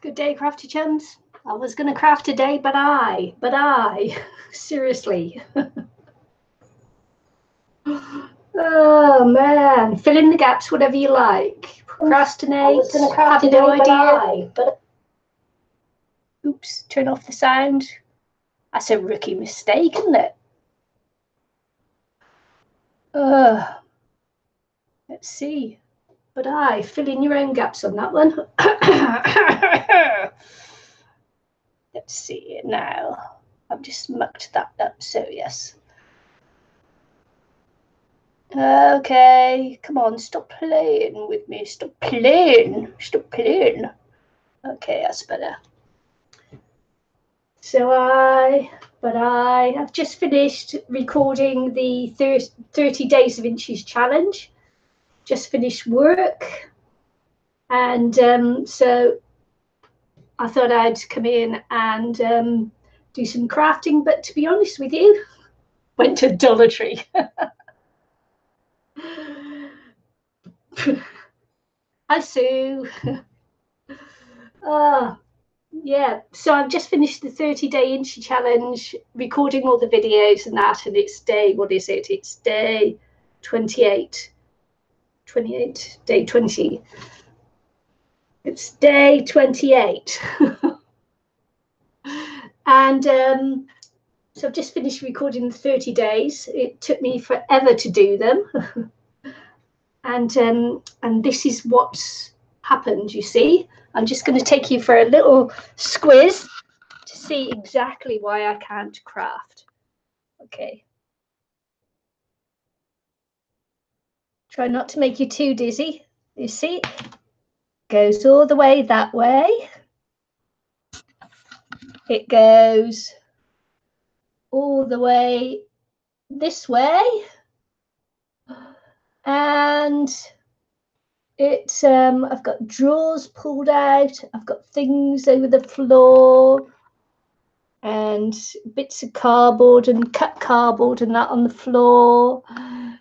Good day, crafty chums. I was going to craft today, but I, seriously. Oh man, fill in the gaps, whatever you like. Procrastinate. I was going to craft today, no idea. Oops, turn off the sound. That's a rookie mistake, isn't it? Let's see. But fill in your own gaps on that one. Let's see now. I've just mucked that up, so yes. Okay, come on, stop playing with me. Stop playing. Stop playing. Okay, that's better. So I've just finished recording the 30 Days of Inches challenge. Just finished work. And so I thought I'd come in and do some crafting. But to be honest with you, went to Dollar Tree. Hi, Sue. Yeah, so I've just finished the 30-day Inchy challenge, recording all the videos and that, and it's day, what is it? It's day 28. 28, day 20. It's day 28. And so I've just finished recording the 30 days. It took me forever to do them. And this is what's happened, you see. I'm just going to take you for a little squiz to see exactly why I can't craft. Okay. Try not to make you too dizzy. You see, goes all the way that way. It goes all the way this way. And it's I've got drawers pulled out, I've got things over the floor and bits of cardboard and cut cardboard and that on the floor.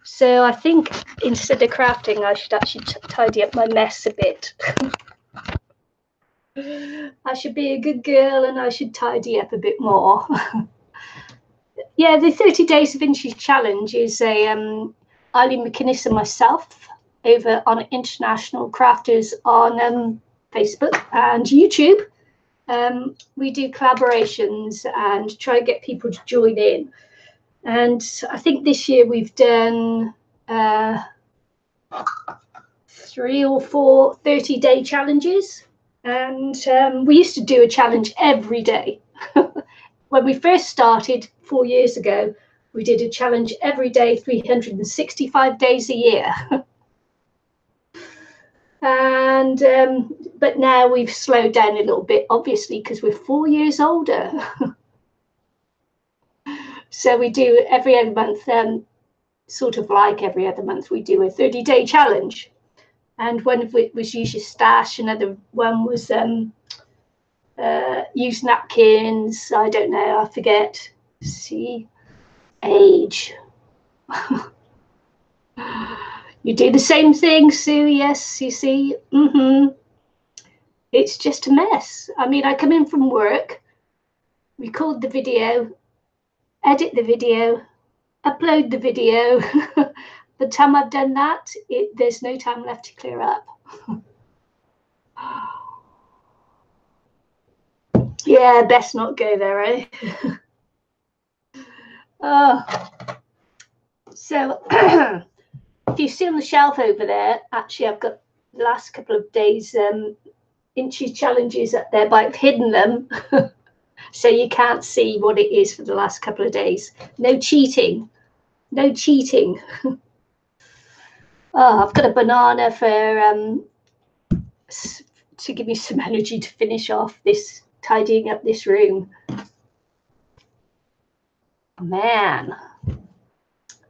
So I think instead of crafting, I should actually tidy up my mess a bit. I should be a good girl and I should tidy up a bit more. Yeah, the 30 Days of Inches challenge is a Eileen McInnes and myself over on International Crafters on Facebook and YouTube. We do collaborations and try to get people to join in. And I think this year we've done 3 or 4 30-day challenges. And we used to do a challenge every day. When we first started 4 years ago, we did a challenge every day, 365 days a year. And but now we've slowed down a little bit, obviously, because we're 4 years older. So we do every other month, sort of like every other month, we do a 30-day challenge. And one of it was use your stash, another one was use napkins. I don't know, I forget. See, age. You do the same thing, Sue. Yes, you see. It's just a mess. I mean, I come in from work, record the video, edit the video, upload the video. By the time I've done that, there's no time left to clear up. Yeah, best not go there, eh? So if you see on the shelf over there, actually I've got the last couple of days Inches challenges up there, but I've hidden them so you can't see what it is for the last couple of days. No cheating. No cheating. Oh, I've got a banana for to give me some energy to finish off this tidying up this room. Man,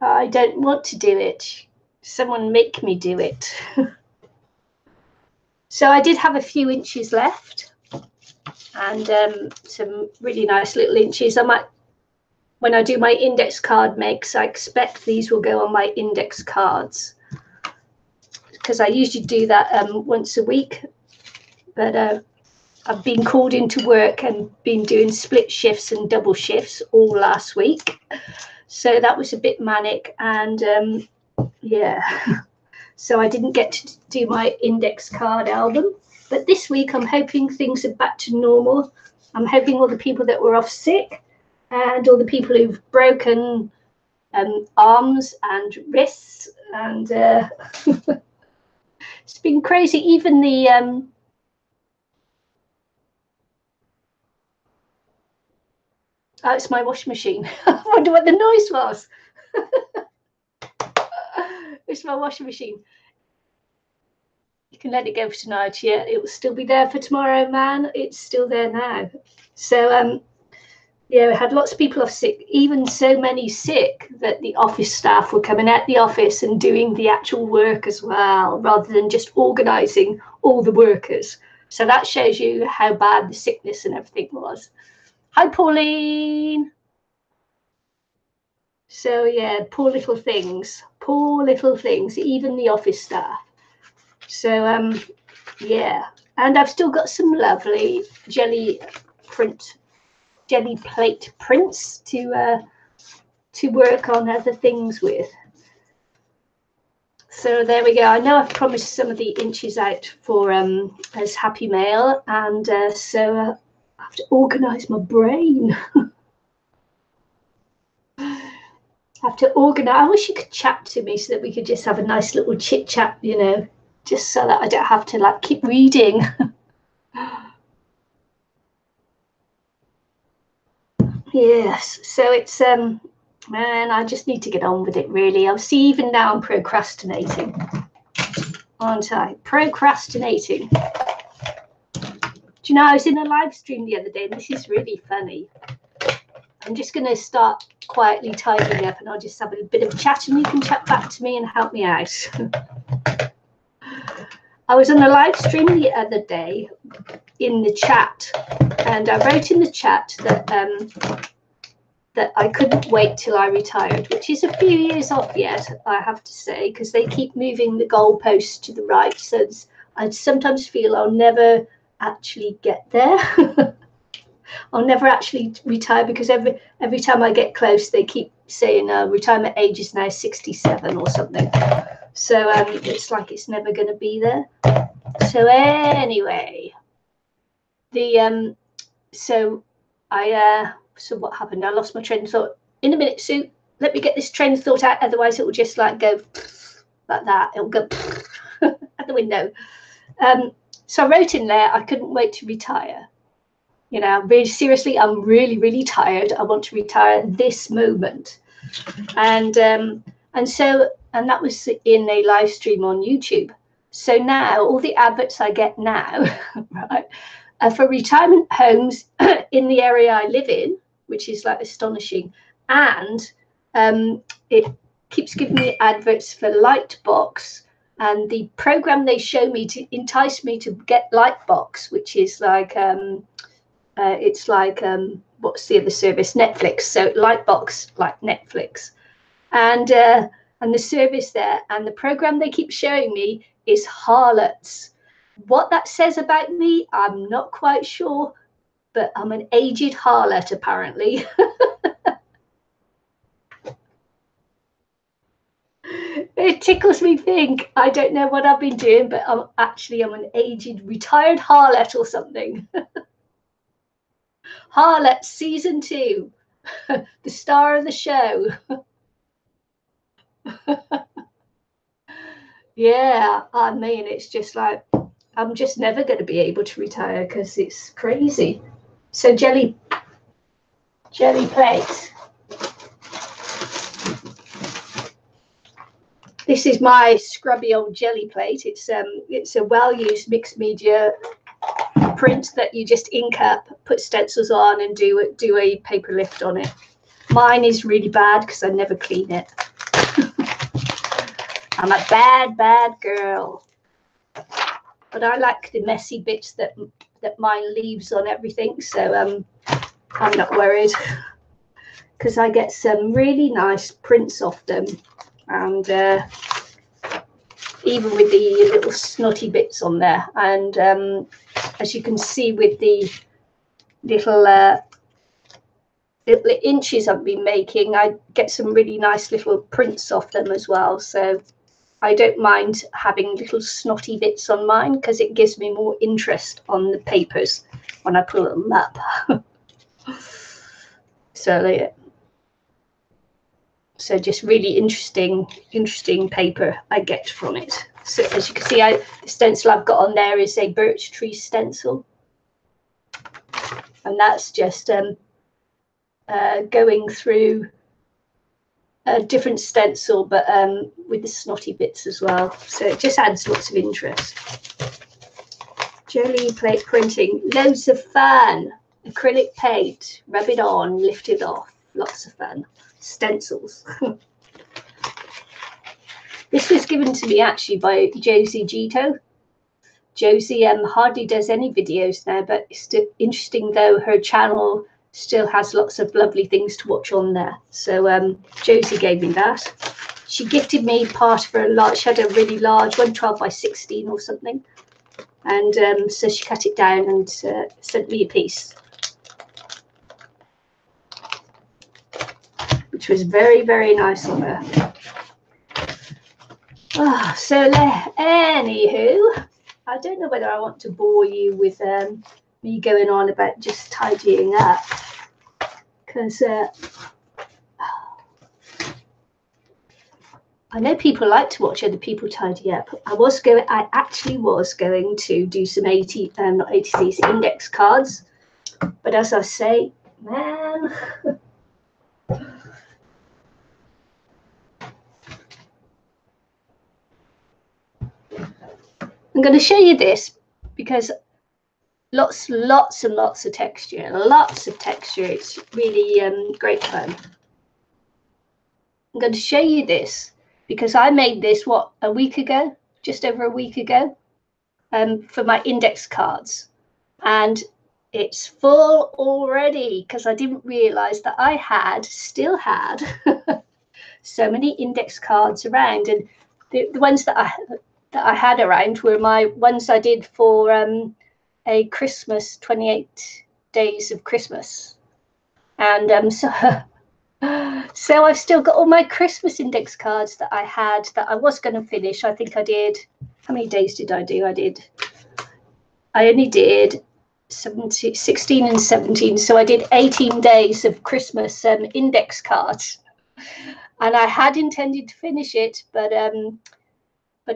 I don't want to do it. Someone make me do it. So I did have a few inches left and some really nice little inches. I might, when I do my index card makes, I expect these will go on my index cards because I usually do that once a week. But I've been called into work and been doing split shifts and double shifts all last week. So that was a bit manic, and yeah, so I didn't get to do my index card album. But this week I'm hoping things are back to normal. I'm hoping all the people that were off sick and all the people who've broken arms and wrists, and it's been crazy. Even the oh, it's my washing machine. I wonder what the noise was. It's my washing machine. You can let it go for tonight. Yeah, it will still be there for tomorrow, man. It's still there now. So yeah, we had lots of people off sick, even so many sick that the office staff were coming out the office and doing the actual work as well, rather than just organising all the workers. So that shows you how bad the sickness and everything was. Hi, Pauline. So yeah, poor little things, even the office staff. So yeah, and I've still got some lovely jelly plate prints to work on other things with. So there we go. I know I've promised some of the inches out for as happy mail, and so I have to organise my brain. Have to organise. I wish you could chat to me so that we could just have a nice little chit chat, you know, just so that I don't have to like keep reading. Yes, so it's man, I just need to get on with it, really. I'll see, even now I'm procrastinating, aren't I? Procrastinating. Do you know, I was in a live stream the other day, and this is really funny. I'm just going to start quietly tidying up, and I'll just have a bit of a chat, and you can chat back to me and help me out. I was on a live stream the other day in the chat, and I wrote in the chat that that I couldn't wait till I retired, which is a few years off yet, I have to say, because they keep moving the goalposts to the right. So I sometimes feel I'll never actually get there. I'll never actually retire, because every time I get close, they keep saying retirement age is now 67 or something. So it's like it's never going to be there. So anyway, so what happened? I lost my train of thought. In a minute, Sue, let me get this train of thought out, otherwise it will just like go like that. It'll go at the window. So I wrote in there, I couldn't wait to retire. You know, really seriously, I'm really, really tired. I want to retire this moment. And that was in a live stream on YouTube. So now all the adverts I get now, right, are for retirement homes in the area I live in, which is like astonishing. And it keeps giving me adverts for Lightbox, and the program they show me to entice me to get Lightbox, which is like it's like what's the other service? Netflix. So Lightbox, like Netflix, and the service there, and the program they keep showing me is harlots. What that says about me, I'm not quite sure, but I'm an aged harlot apparently. It tickles me think. I don't know what I've been doing, but I'm an aged retired harlot or something. Harlot season 2, the star of the show. Yeah, I mean, it's just like, I'm just never going to be able to retire because it's crazy. So jelly plate. This is my scrubby old jelly plate. It's a well-used mixed media print that you just ink up, put stencils on, and do a paper lift on it. Mine is really bad because I never clean it. I'm a bad girl. But I like the messy bits that mine leaves on everything, so I'm not worried, because I get some really nice prints off them, and even with the little snotty bits on there. And as you can see with the little little inches I've been making, I get some really nice little prints off them as well. So I don't mind having little snotty bits on mine because it gives me more interest on the papers when I pull them up. So just really interesting paper I get from it. So as you can see, the stencil I've got on there is a birch tree stencil, and that's just going through a different stencil, but with the snotty bits as well. So it just adds lots of interest. Jelly plate printing, loads of fun. Acrylic paint, rub it on, lift it off, lots of fun. Stencils. This was given to me actually by Josie Gito. Josie hardly does any videos now, but it's still interesting though. Her channel still has lots of lovely things to watch on there. So Josie gave me that. She gifted me part of her large, she had a really large one, 12 by 16 or something. And so she cut it down and sent me a piece, which was very, very nice of her. Oh, so anywho, I don't know whether I want to bore you with me going on about just tidying up, because I know people like to watch other people tidy up. I actually was going to do some not ATCs, index cards, but as I say, man. I'm going to show you this because lots and lots of texture, It's really great fun. I'm going to show you this because I made this, what, a week ago, just over a week ago, for my index cards. And it's full already because I didn't realize that I still had so many index cards around. And the ones that I had around were my ones I did for a Christmas, 28 days of Christmas. And so I've still got all my Christmas index cards that I had that I was going to finish. I think I did, how many days did I do? I only did 16 and 17. So I did 18 days of Christmas index cards. And I had intended to finish it, but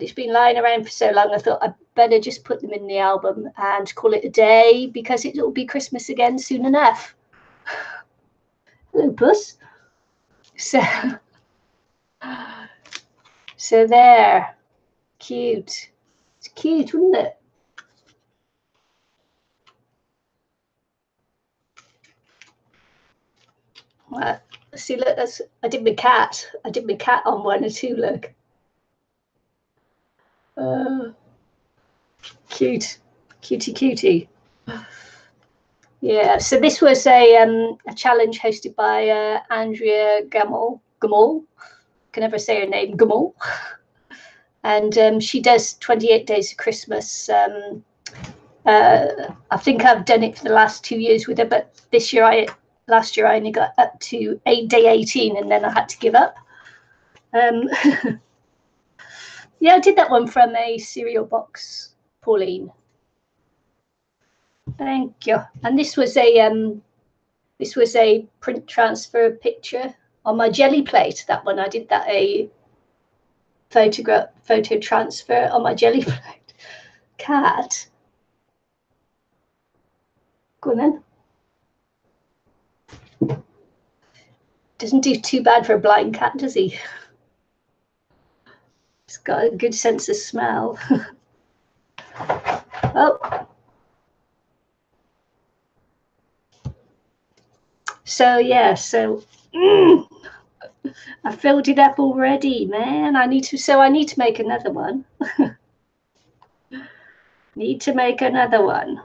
it's been lying around for so long, I thought I'd better just put them in the album and call it a day because it'll be Christmas again soon enough. Hello, Puss. So there. Cute. It's cute, wouldn't it? See, look, I did my cat. I did my cat on one or two, look. Cute, cutie. Yeah, so this was a challenge hosted by Andrea Gamal. Can never say her name, Gamal. And she does 28 days of Christmas. I think I've done it for the last 2 years with her, but last year I only got up to day 18 and then I had to give up. Yeah, I did that one from a cereal box, Pauline. Thank you. And this was a print transfer picture on my jelly plate. That one I did that a photo transfer on my jelly plate. Cat. Go on then. Doesn't do too bad for a blind cat, does he? It's got a good sense of smell. Oh. So yeah, I filled it up already, man. I need to make another one. Need to make another one.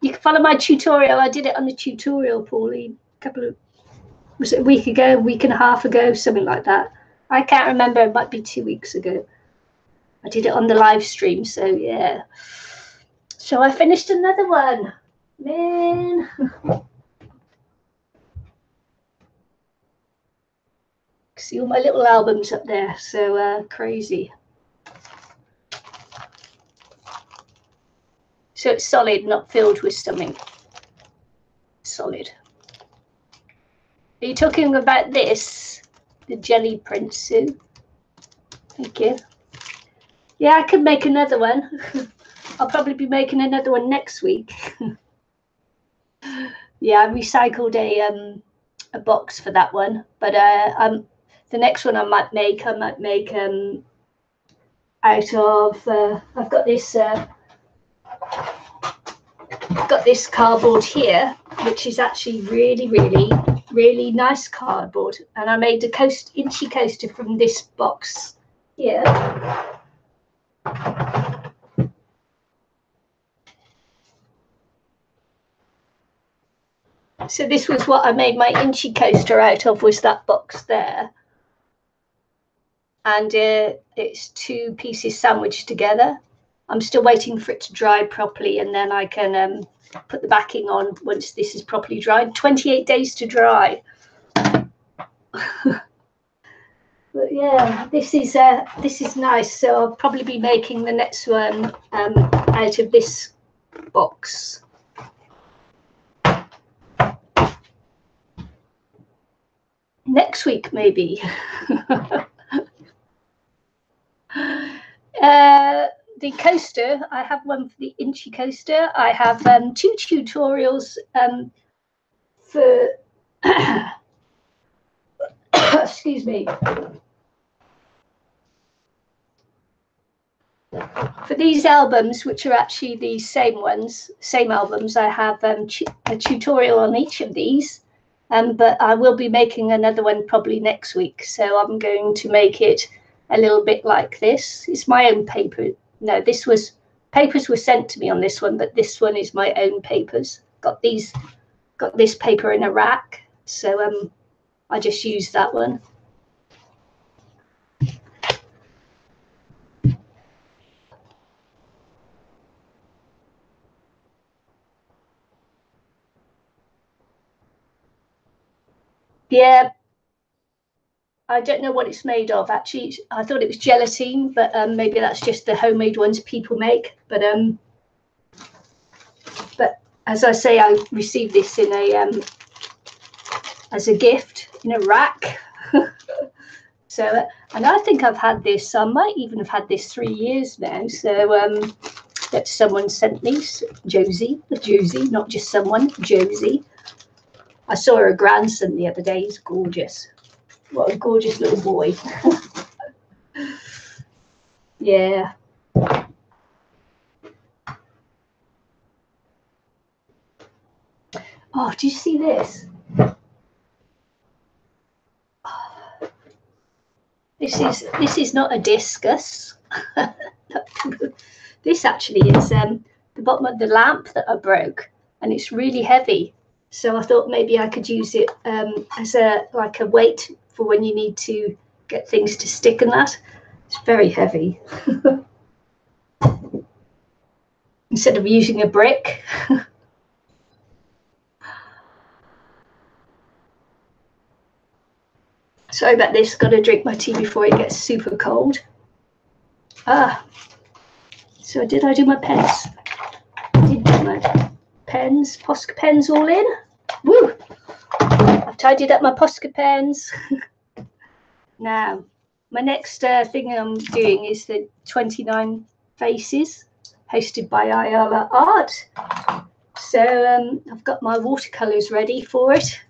You can follow my tutorial. I did it on the tutorial, Pauline, was it a week ago, week and a half ago, something like that. I can't remember, it might be 2 weeks ago. I did it on the live stream, so yeah. So I finished another one. Man. See all my little albums up there, so crazy. So it's solid, not filled with something. Solid. Are you talking about this? The jelly print, Sue? Thank you. Yeah, I could make another one. I'll probably be making another one next week. Yeah, I recycled a box for that one, but the next one I might make out of I've got this cardboard here, which is actually really nice cardboard, and I made a inchy coaster from this box here. So this was what I made my inchy coaster out of, was that box there. And it's 2 pieces sandwiched together. I'm still waiting for it to dry properly, and then I can put the backing on once this is properly dried. 28 days to dry. But yeah, this is nice. So I'll probably be making the next one out of this box. Next week, maybe. The coaster, I have one for the inchy coaster. I have 2 tutorials for excuse me, for these albums, which are actually the same albums. I have a tutorial on each of these, but I will be making another one probably next week. So I'm going to make it a little bit like this. It's my own paper. No, papers were sent to me on this one, but this one is my own papers. Got this paper in a rack, so I just used that one. Yeah, I don't know what it's made of, actually. I thought it was gelatine, but maybe that's just the homemade ones people make. But as I say, I received this in as a gift in a rack. So, and I think I've had this. I might even have had this 3 years now. So that someone sent me, Josie, not just someone, Josie. I saw her grandson the other day. He's gorgeous. What a gorgeous little boy. Yeah. Oh, do you see this? This is not a discus. This actually is the bottom of the lamp that I broke, and it's really heavy. So I thought maybe I could use it as a weight for when you need to get things to stick and that. It's very heavy. Instead of using a brick. Sorry about this, got to drink my tea before it gets super cold. So did I do my pens? I did do my pens, Posca pens all in. Woo! I've tidied up my Posca pens. Now, my next thing I'm doing is the 29 Faces, hosted by Ayala Art. So I've got my watercolours ready for it.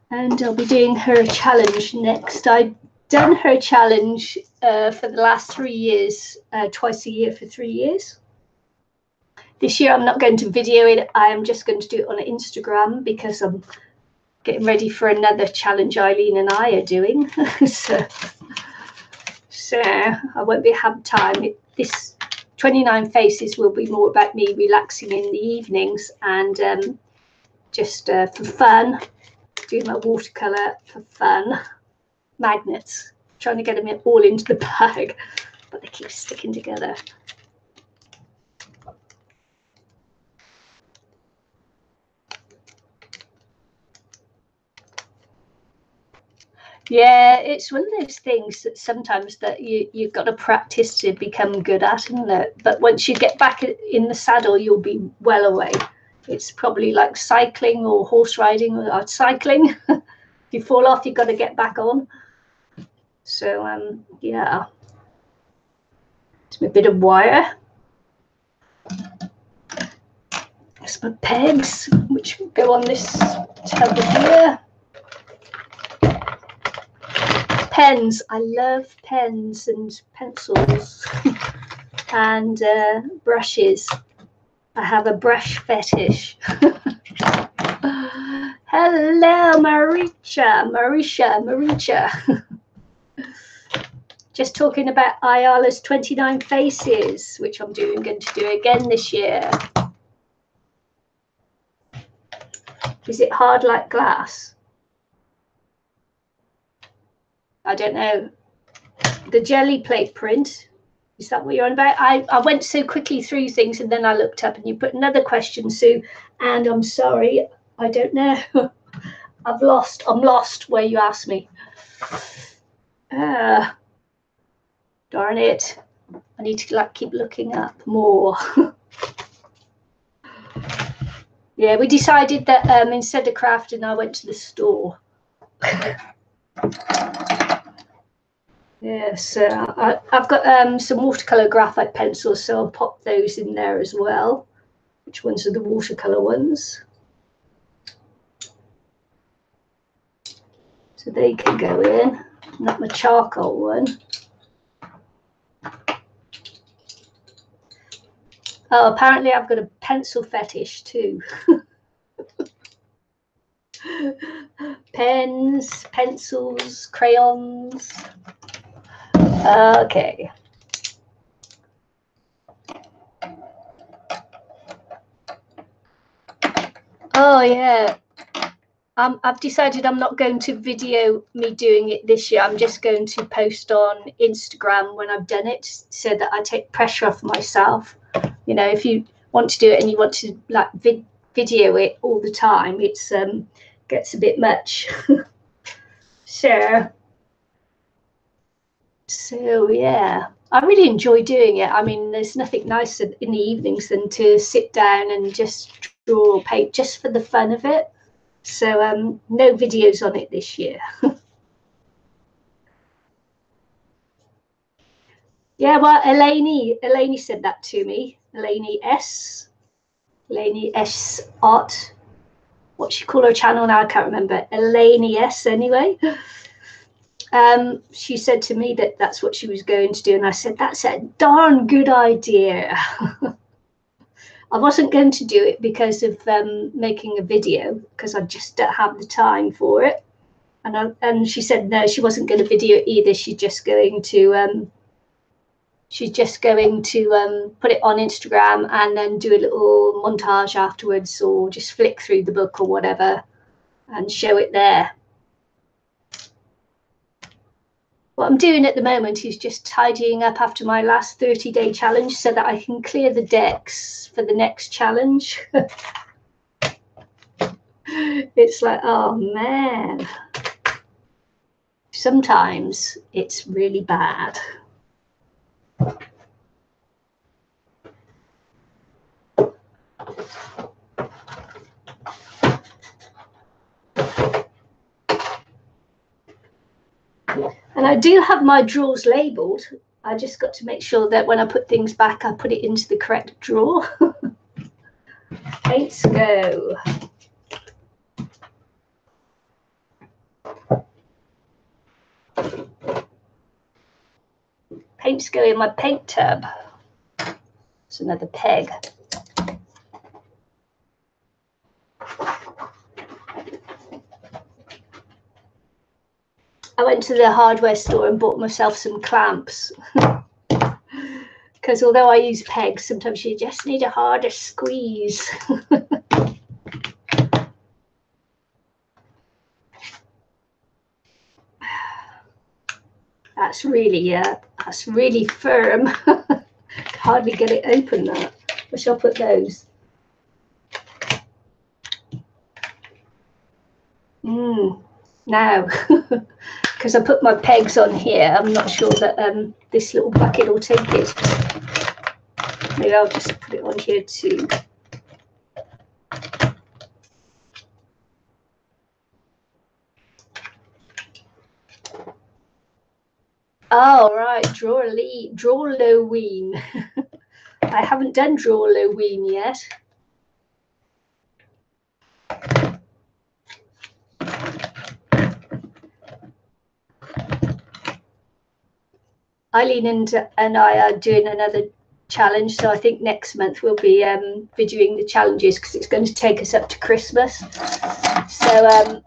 And I'll be doing her challenge next. I've done her challenge for the last 3 years, twice a year for 3 years. This year I'm not going to video it. I am just going to do it on Instagram because I'm getting ready for another challenge Eileen and I are doing. so I won't have time. This 29 Faces will be more about me relaxing in the evenings and just for fun. Doing my watercolour for fun. Magnets. Trying to get them all into the bag, but they keep sticking together. Yeah, it's one of those things that sometimes that you've got to practice to become good at, isn't it? But once you get back in the saddle, you'll be well away. It's probably like cycling or horse riding or cycling. If you fall off, you've got to get back on. So yeah, it's a bit of wire. Some pegs which go on this tub here. Pens, I love pens and pencils and brushes. I have a brush fetish. Hello, Marisha. Just talking about Ayala's 29 Faces, which I'm going to do again this year. Is it hard like glass? I don't know. The jelly plate print, is that what you're on about? I went so quickly through things and then I looked up and you put another question, Sue, and I'm sorry, I don't know. I'm lost where you asked me. Darn it. I need to keep looking up more. Yeah, we decided that instead of crafting, I went to the store. Yes, I've got some watercolor graphite pencils, so I'll pop those in there as well. Which ones are the watercolor ones? So they can go in, not my charcoal one. Oh, apparently I've got a pencil fetish too. Pens, pencils, crayons. Okay. Oh yeah. I've decided I'm not going to video me doing it this year. I'm just going to post on Instagram when I've done it, so that I take pressure off myself. You know, if you want to do it and you want to like video it all the time, it's gets a bit much. So yeah, I really enjoy doing it. I mean, there's nothing nicer in the evenings than to sit down and just draw or paint just for the fun of it. So no videos on it this year. Yeah, well, Eleni said that to me. Eleni S Art. What she call her channel now? I can't remember. Eleni S anyway. She said to me that that's what she was going to do, and I said that's a darn good idea. I wasn't going to do it because of making a video, because I just don't have the time for it. And she said no, she wasn't going to video it either. She's just going to put it on Instagram and then do a little montage afterwards, or just flick through the book or whatever and show it there. What I'm doing at the moment is just tidying up after my last 30-day challenge so that I can clear the decks for the next challenge. It's like, oh man, sometimes it's really bad. And I do have my drawers labeled. I just got to make sure that when I put things back, I put it into the correct drawer. Paints go. Paints go in my paint tub. It's another peg. I went to the hardware store and bought myself some clamps. Because although I use pegs, sometimes you just need a harder squeeze. That's really firm. Hardly get it open. That. Where shall I put those? Now, because I put my pegs on here, I'm not sure that this little bucket will take it. Maybe I'll just put it on here too. Oh, right, draw Halloween. I haven't done draw Halloween yet. Eileen and I are doing another challenge, so I think next month we'll be videoing the challenges because it's going to take us up to Christmas. So I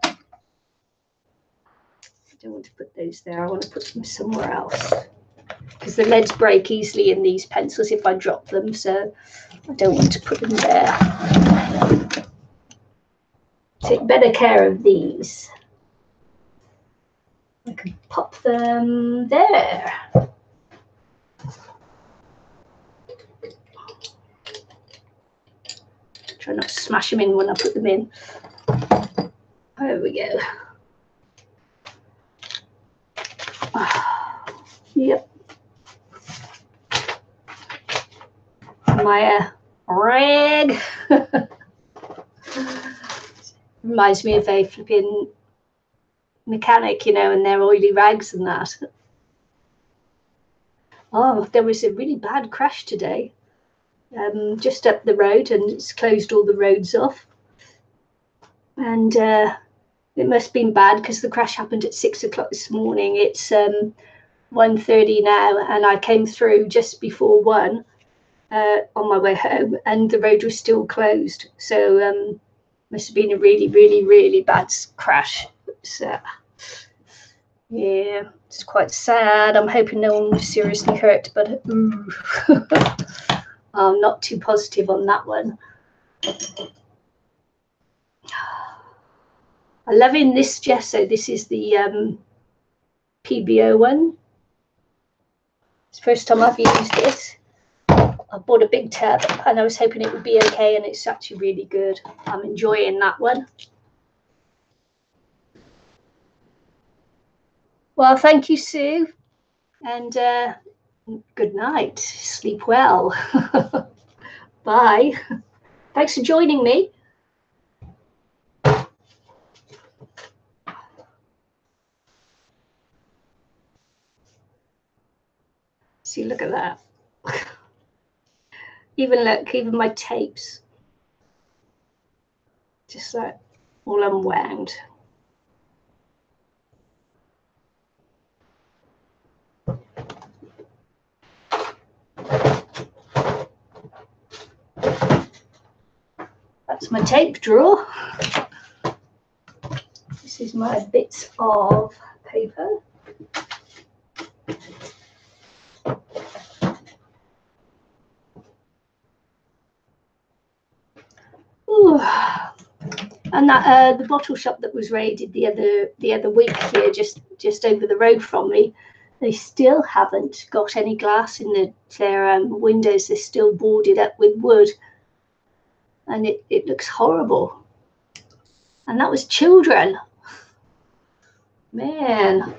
don't want to put those there. I want to put them somewhere else because the leads break easily in these pencils if I drop them, so I don't want to put them there. Take better care of these. I can pop them there. Try not to smash them in when I put them in. There we go. Yep. My rag. Reminds me of a flipping mechanic, you know, and their oily rags and that. Oh, there was a really bad crash today. Just up the road, and it's closed all the roads off. And it must have been bad because the crash happened at 6 o'clock this morning. It's 1:30 now, and I came through just before 1 on my way home, and the road was still closed. So must have been a really, really, really bad crash. So yeah, it's quite sad. I'm hoping no one was seriously hurt, but I'm not too positive on that one. I'm loving this gesso. This is the PBO one. It's the first time I've used it. I bought a big tub and I was hoping it would be okay, and it's actually really good. I'm enjoying that one. Well, thank you, Sue, and good night. Sleep well. Bye. Thanks for joining me. See, look at that. Even look, even my tapes, just like all unwound. That's my tape drawer. This is my bits of paper. Ooh. And that the bottle shop that was raided the other week here, just over the road from me, they still haven't got any glass in their windows. They're still boarded up with wood, and it looks horrible. And that was children. Man,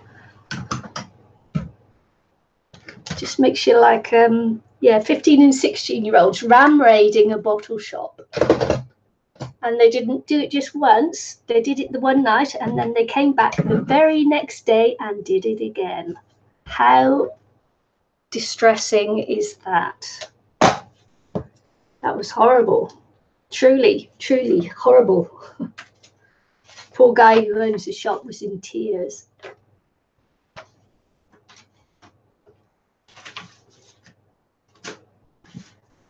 just makes you like 15 and 16-year-olds ram raiding a bottle shop. And they didn't do it just once. They did it the one night, and then they came back the very next day and did it again. How distressing is that? That was horrible. Truly, truly horrible. Poor guy who owns the shop was in tears.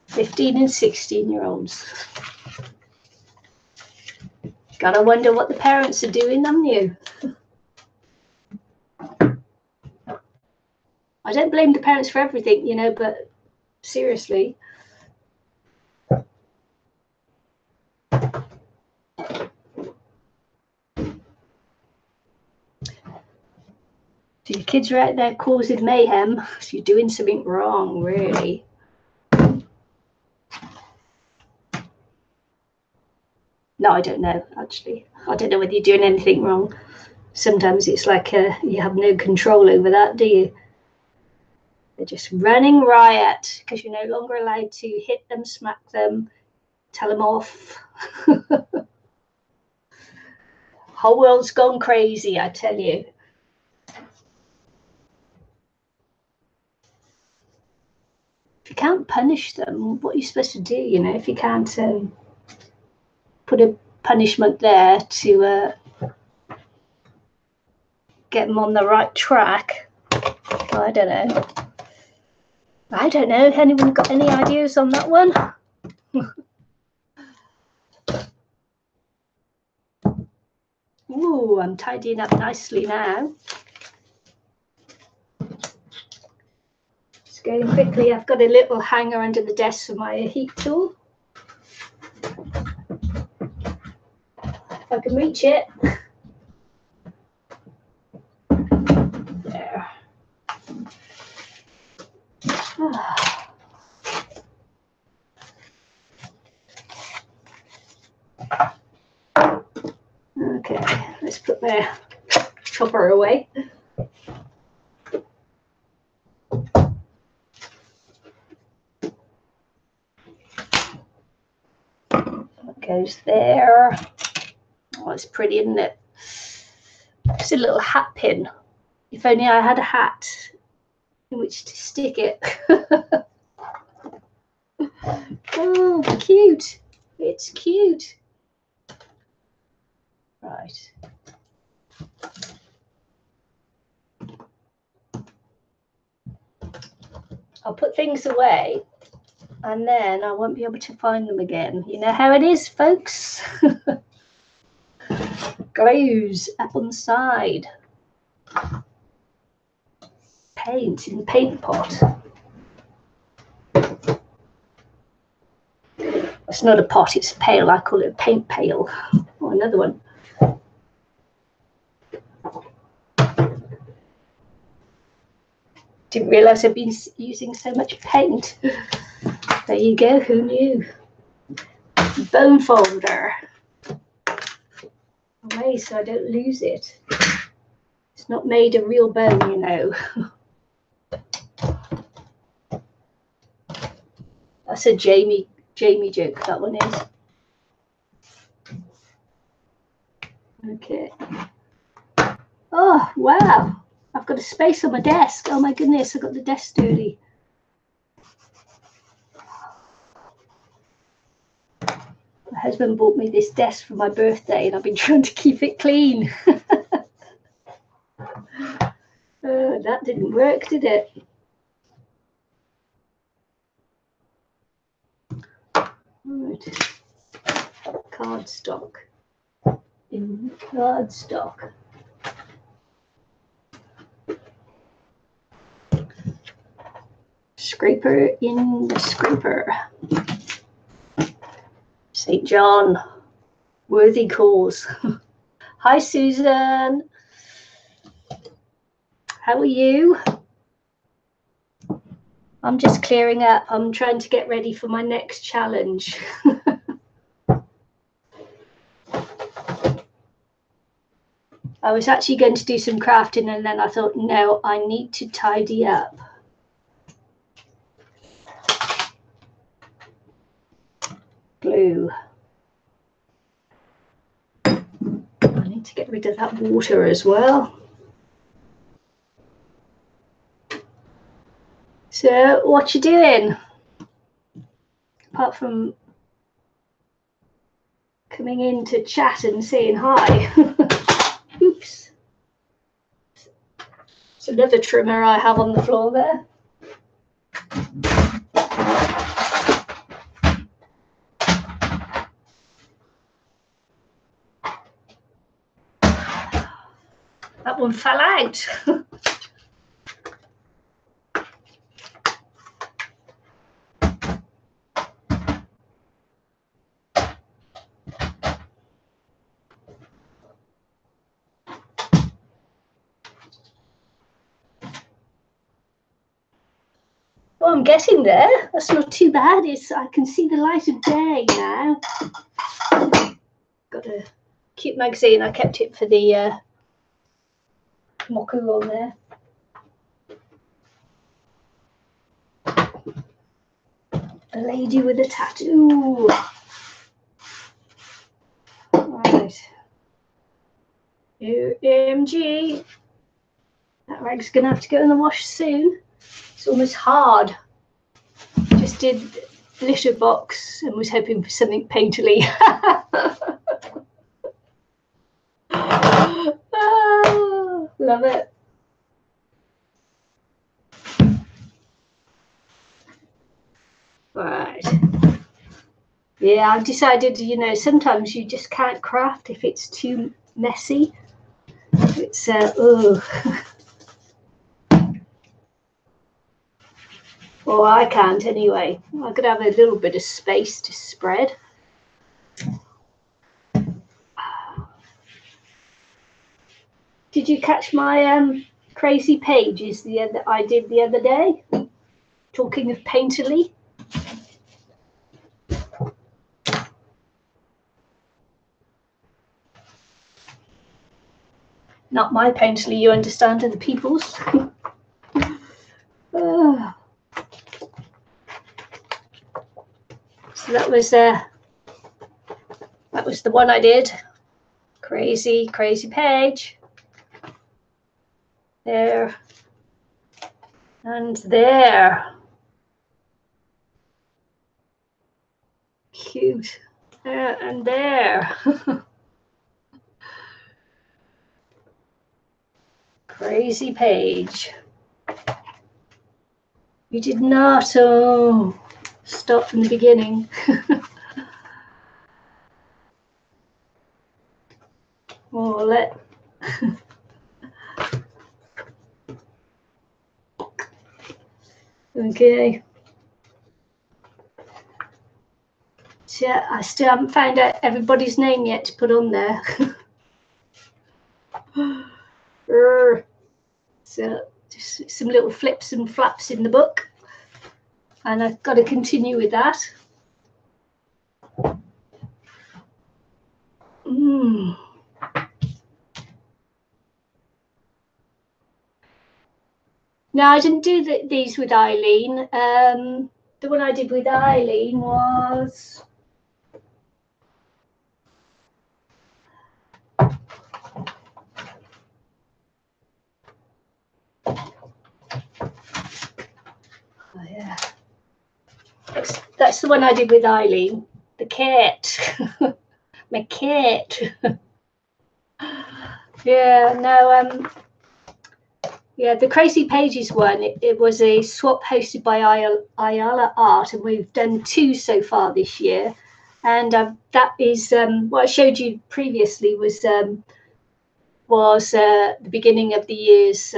"15 and 16-year-olds. Gotta wonder what the parents are doing, haven't you? I don't blame the parents for everything, you know, but seriously. If your kids are out there causing mayhem, you're doing something wrong, really. No, I don't know, actually. I don't know whether you're doing anything wrong. sometimes it's like you have no control over that, do you? They're just running riot because you're no longer allowed to hit them, smack them, tell them off. Whole world's gone crazy, I tell you. If you can't punish them, what are you supposed to do? You know, if you can't put a punishment there to get them on the right track. I don't know. I don't know. Anyone got any ideas on that one? Ooh, I'm tidying up nicely now. Just going quickly. I've got a little hanger under the desk for my heat tool. If I can reach it. There. Okay, let's put my chopper away. That goes there. Oh, it's pretty, isn't it? It's a little hat pin. If only I had a hat in which to stick it. Oh, cute. It's cute. Right. I'll put things away and then I won't be able to find them again. You know how it is, folks. Glues up on the side. Paint in the paint pot. It's not a pot, it's a pail. I call it a paint pail. Oh, another one. Didn't realise I'd been using so much paint. There you go, who knew? Bone folder. Away so I don't lose it. It's not made of real bone, you know. That's a Jamie joke, that one is. Okay. Oh, wow. I've got a space on my desk. Oh my goodness, I got the desk dirty. My husband bought me this desk for my birthday and I've been trying to keep it clean. That didn't work, did it? Right. Cardstock. In cardstock. Scraper in the scraper. St. John, worthy cause. Hi, Susan. How are you? I'm just clearing up. I'm trying to get ready for my next challenge. I was actually going to do some crafting and then I thought, no, I need to tidy up. Glue. I need to get rid of that water as well. So, what you doing? Apart from coming in to chat and saying hi. Oops. It's another trimmer I have on the floor there. That one fell out. Well, I'm getting there. That's not too bad. I can see the light of day now. Got a cute magazine. I kept it for the mocker on there. A lady with a tattoo. Right. OMG. That rag's gonna have to go in the wash soon. It's almost hard. Just did litter box and was hoping for something painterly. Oh, love it. Right. Yeah, I've decided, you know, sometimes you just can't craft if it's too messy. It's oh. Well, I can't anyway. I could have a little bit of space to spread. Did you catch my crazy pages that I did the other day? Talking of painterly. Not my painterly, you understand, and the people's. So that was the one I did. Crazy page. There. And there. Cute. There and there. Crazy page. You did not. Oh, start from the beginning. Oh, let. Okay. So I still haven't found out everybody's name yet to put on there. So just some little flips and flaps in the book, and I've got to continue with that. No, I didn't do these with Eileen. The one I did with Eileen was that's the one I did with Eileen. The cat. My cat. Yeah, no, yeah, the Crazy Pages one, it was a swap hosted by Ayala Art, and we've done 2 so far this year. And that is what I showed you previously was the beginning of the year's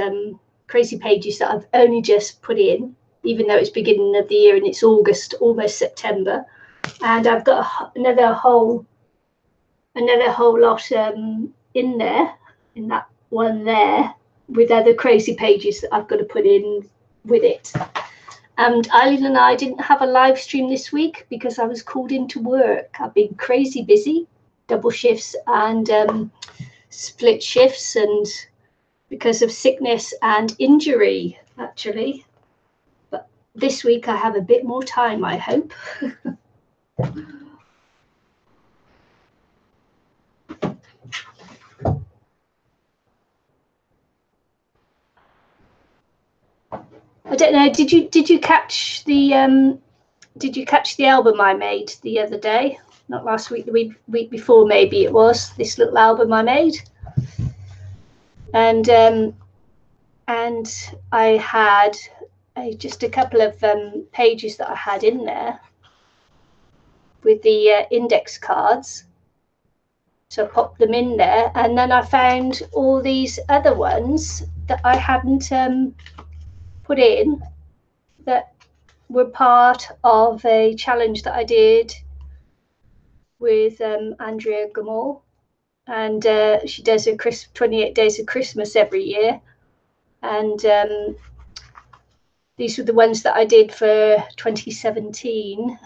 Crazy Pages that I've only just put in, even though it's beginning of the year and it's August, almost September. And I've got another whole lot in there, in that one there, with other Crazy Pages that I've got to put in with it. And Eileen and I didn't have a live stream this week because I was called into work. I've been crazy busy, double shifts and split shifts, and because of sickness and injury, actually. But this week I have a bit more time, I hope. I don't know. Did you catch the album I made the other day? Not last week, the week before, maybe it was. This little album I made, and I had just a couple of pages that I had in there with the index cards. So I popped them in there, and then I found all these other ones that I hadn't put in that were part of a challenge that I did with Andrea Gamall, and she does a 28 days of Christmas every year, and these were the ones that I did for 2017.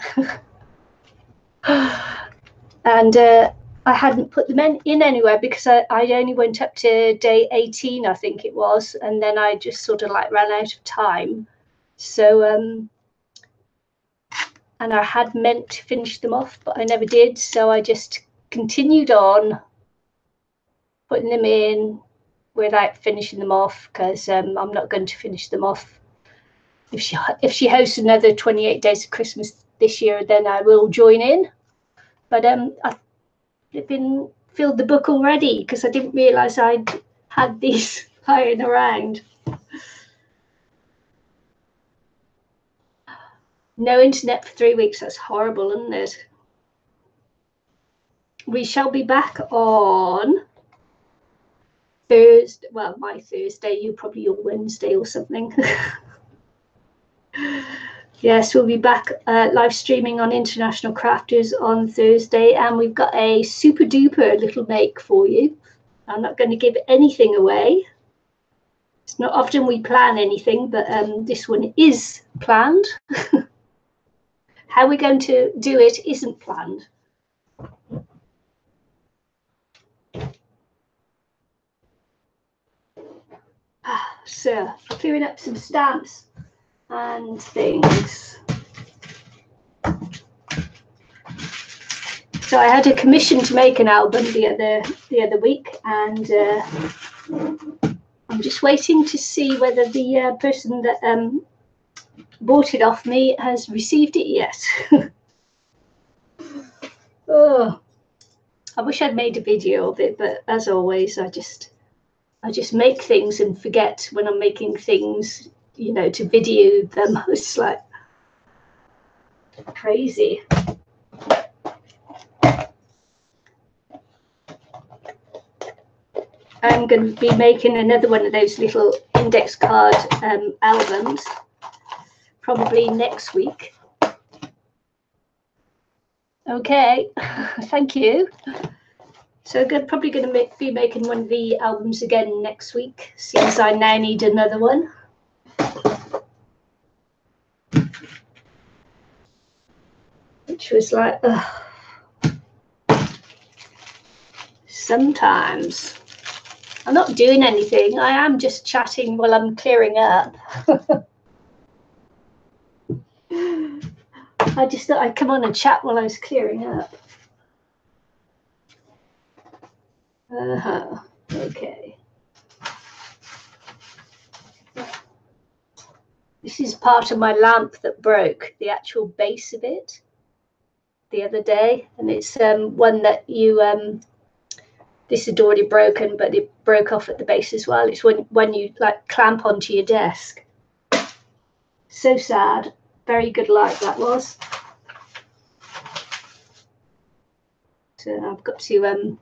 And I hadn't put them in anywhere because I only went up to day 18, I think it was, and then I just sort of like ran out of time. So and I had meant to finish them off, but I never did, so I just continued on putting them in without finishing them off, because I'm not going to finish them off. If she hosts another 28 days of Christmas this year, then I will join in. But I've been filled the book already because I didn't realise I'd had these lying around. No internet for 3 weeks. That's horrible, isn't it? We shall be back on Thursday. Well, my Thursday, you probably your Wednesday or something. Yes, we'll be back live streaming on International Crafters on Thursday, and we've got a super duper little make for you. I'm not going to give anything away. It's not often we plan anything, but this one is planned. How we're going to do it isn't planned. So, clearing up some stamps and things. So I had a commission to make an album the other week, and I'm just waiting to see whether the person that bought it off me has received it yet. Oh, I wish I'd made a video of it, but as always, I just make things and forget when I'm making things, you know, to video them. It's like crazy. I'm going to be making another one of those little index card albums, probably next week. Okay, thank you. So I'm probably going to be making one of the albums again next week, since I now need another one. Which was like, sometimes. I'm not doing anything. I am just chatting while I'm clearing up. I just thought I'd come on and chat while I was clearing up. Okay. This is part of my lamp that broke, the actual base of it, the other day. And it's one that you... this had already broken, but it broke off at the base as well. It's when you like clamp onto your desk. So sad. Very good light that was. So I've got to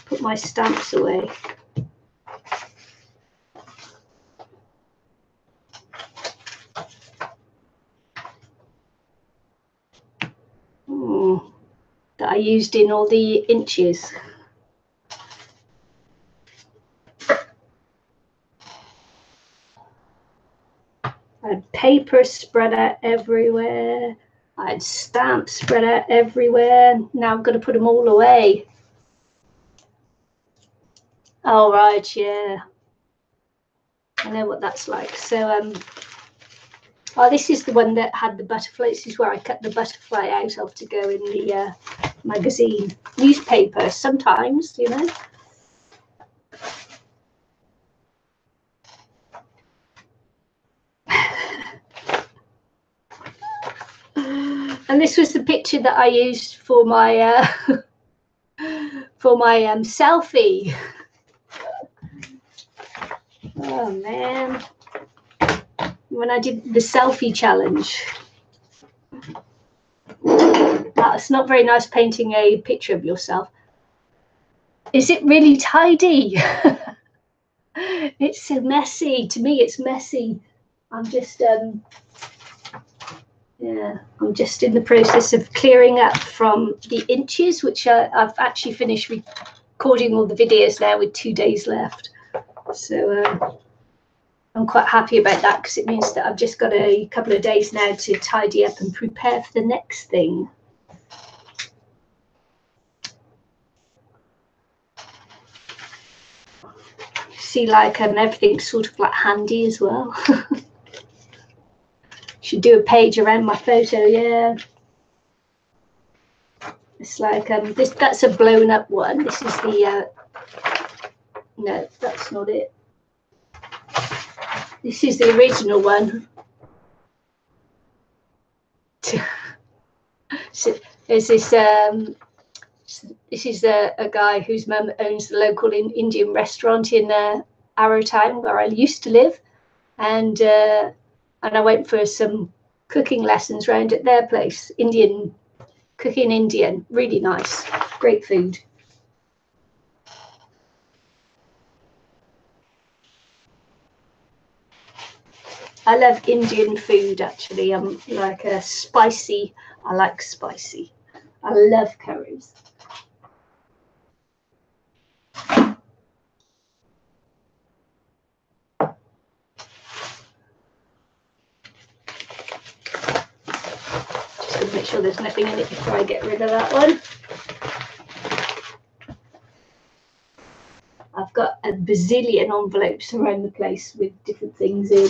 put my stamps away. That I used in all the inches. I had paper spread out everywhere. I had stamps spread out everywhere. Now I'm going to put them all away. Oh, right, yeah. I know what that's like. So, oh, this is the one that had the butterfly. This is where I cut the butterfly out of to go in the magazine. Newspaper, sometimes, you know. And this was the picture that I used for my selfie. Oh man, when I did the selfie challenge. It's not very nice painting a picture of yourself. Is it really tidy? It's so messy. To me, it's messy. I'm just yeah, I'm just in the process of clearing up from the inches, which I've actually finished recording all the videos now with 2 days left. So I'm quite happy about that, because it means that I've just got a couple of days now to tidy up and prepare for the next thing. See, like everything's sort of like handy as well. Should do a page around my photo. Yeah, it's like this. That's a blown up one. This is the no, that's not it. This is the original one. So there's this this is a guy whose mum owns the local Indian restaurant in Arrowtown, where I used to live, and I went for some cooking lessons round at their place. Indian cooking, Indian, really nice, great food. I love Indian food, actually. I'm like a spicy. I like spicy. I love curries. Just going to make sure there's nothing in it before I get rid of that one. I've got a bazillion envelopes around the place with different things in.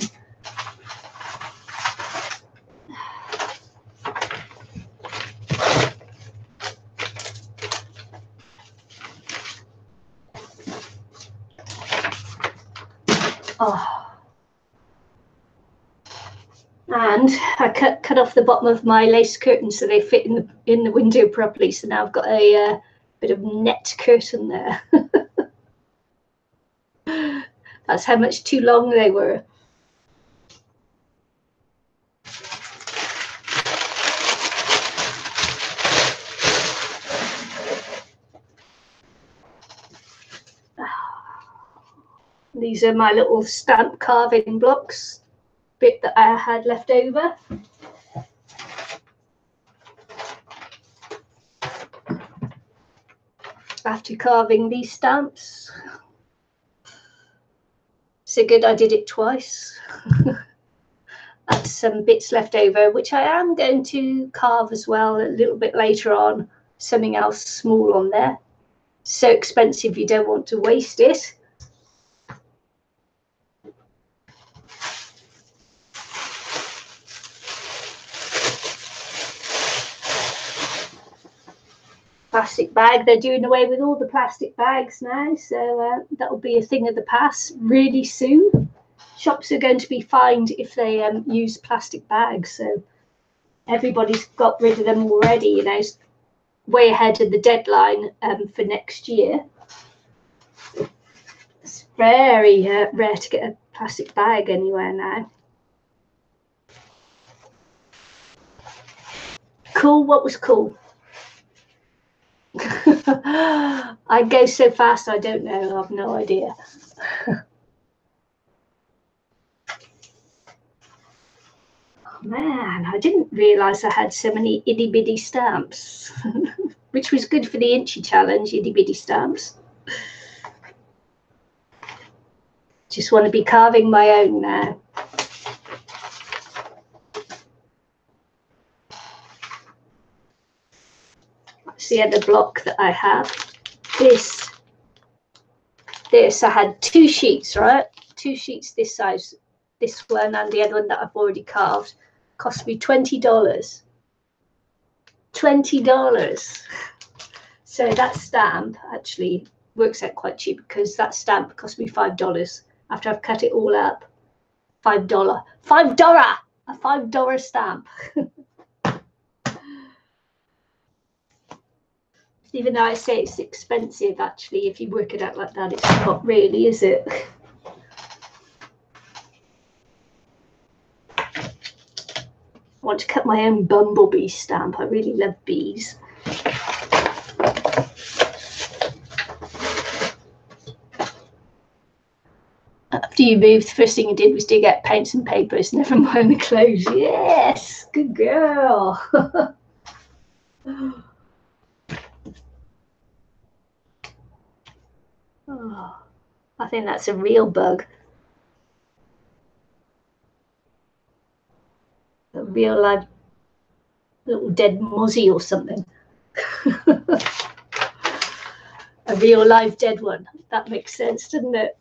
Oh. And I cut off the bottom of my lace curtains so they fit in the window properly. So now I've got a bit of net curtain there. That's how much too long they were. These are my little stamp carving blocks, bit that I had left over. After carving these stamps, so good I did it twice. That's some bits left over, which I am going to carve as well a little bit later on, something else small on there. So expensive, you don't want to waste it. Plastic bag, they're doing away with all the plastic bags now, so that will be a thing of the past really soon. Shops are going to be fined if they use plastic bags, so everybody's got rid of them already, you know, way ahead of the deadline for next year. It's very rare to get a plastic bag anywhere now. Cool, what was cool? I go so fast, I don't know. I have no idea. Oh man, I didn't realise I had so many itty bitty stamps, which was good for the Inchy challenge, itty bitty stamps. Just want to be carving my own now. That's the other block that I have. This I had 2 sheets, right? 2 sheets this size, this one and the other one that I've already carved. Cost me $20. $20. So that stamp actually works out quite cheap, because that stamp cost me $5 after I've cut it all up. $5. A $5 stamp. Even though I say it's expensive, actually, if you work it out like that, it's not really, is it? I want to cut my own bumblebee stamp. I really love bees. After you moved, the first thing you did was dig out paints and papers, never mind the clothes. Yes, good girl. Oh, I think that's a real bug. A real live little dead mozzie or something. A real live dead one. That makes sense, doesn't it?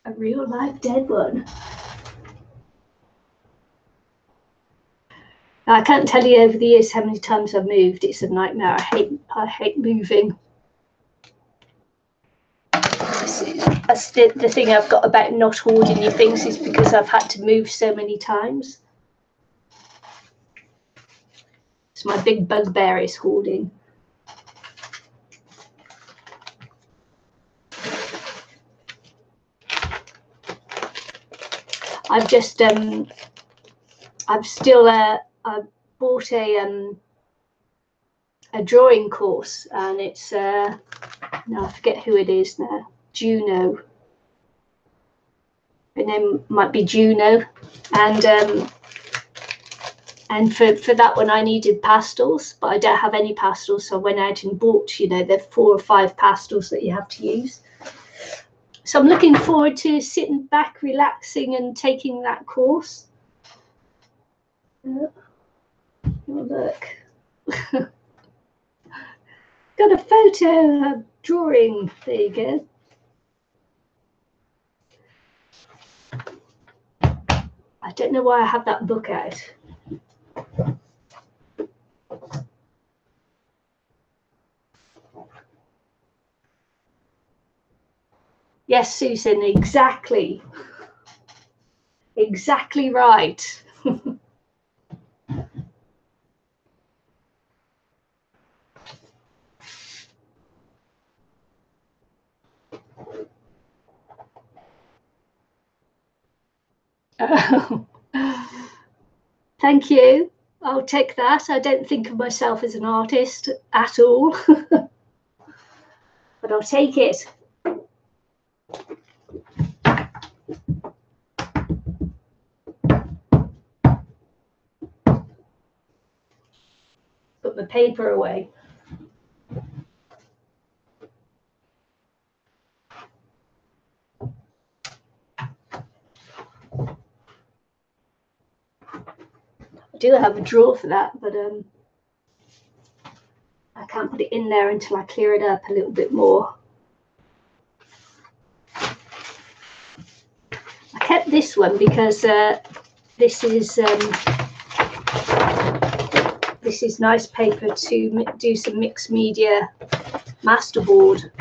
A real life dead one. I can't tell you over the years how many times I've moved. It's a nightmare. I hate moving. That's the thing I've got about not hoarding your things, is because I've had to move so many times. It's my big bugbear is hoarding. I've just I bought a drawing course, and it's no, I forget who it is now. Juno. Her name might be Juno, and for that one I needed pastels, but I don't have any pastels, so I went out and bought, you know, the 4 or 5 pastels that you have to use. So I'm looking forward to sitting back, relaxing, and taking that course. Oh, look. Got a photo, a drawing. There you go. I don't know why I have that book out. Yes, Susan, exactly. Exactly right. Thank you. I'll take that. I don't think of myself as an artist at all, but I'll take it. Put my paper away. I do have a drawer for that, but I can't put it in there until I clear it up a little bit more. I kept this one because this is nice paper to do some mixed media masterboard,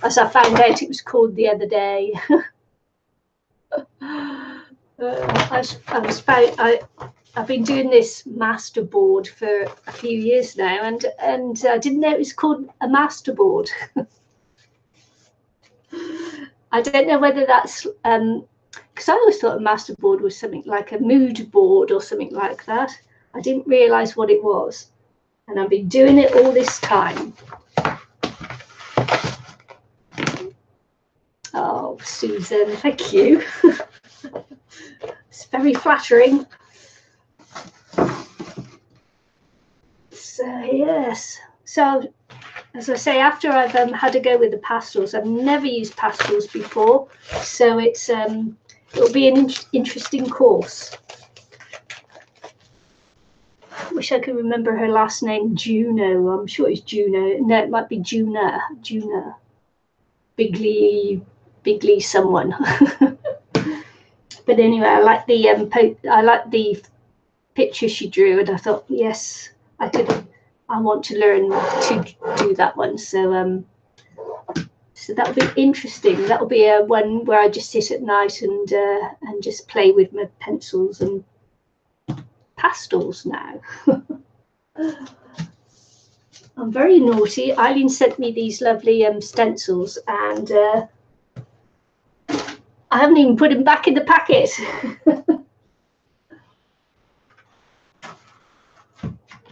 as I found out it was called the other day. I've been doing this masterboard for a few years now, and I didn't know it was called a masterboard. I don't know whether that's because I always thought a masterboard was something like a mood board or something like that. I didn't realise what it was, and I've been doing it all this time. Oh, Susan, thank you. It's very flattering. So yes, so as I say, after I've had a go with the pastels, I've never used pastels before, so it's it'll be an interesting course. I wish I could remember her last name, Juno. I'm sure it's Juno. No, it might be Juna. Bigly someone. But anyway, I like the picture she drew, and I thought, yes, I want to learn to do that one. So so that'll be interesting. That'll be a one where I just sit at night and just play with my pencils and pastels now. I'm very naughty. Eileen sent me these lovely stencils, and I haven't even put them back in the packet.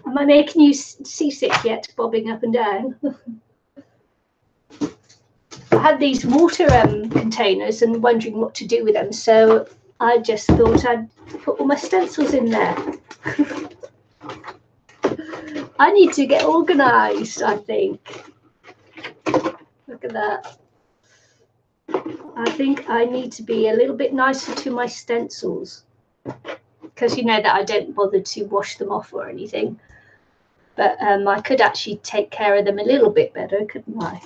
Am I making you seasick yet, bobbing up and down? I had these water containers and wondering what to do with them, so I just thought I'd put all my stencils in there. I need to get organised, I think. Look at that. I think I need to be a little bit nicer to my stencils, because you know that I don't bother to wash them off or anything. But I could actually take care of them a little bit better, couldn't I?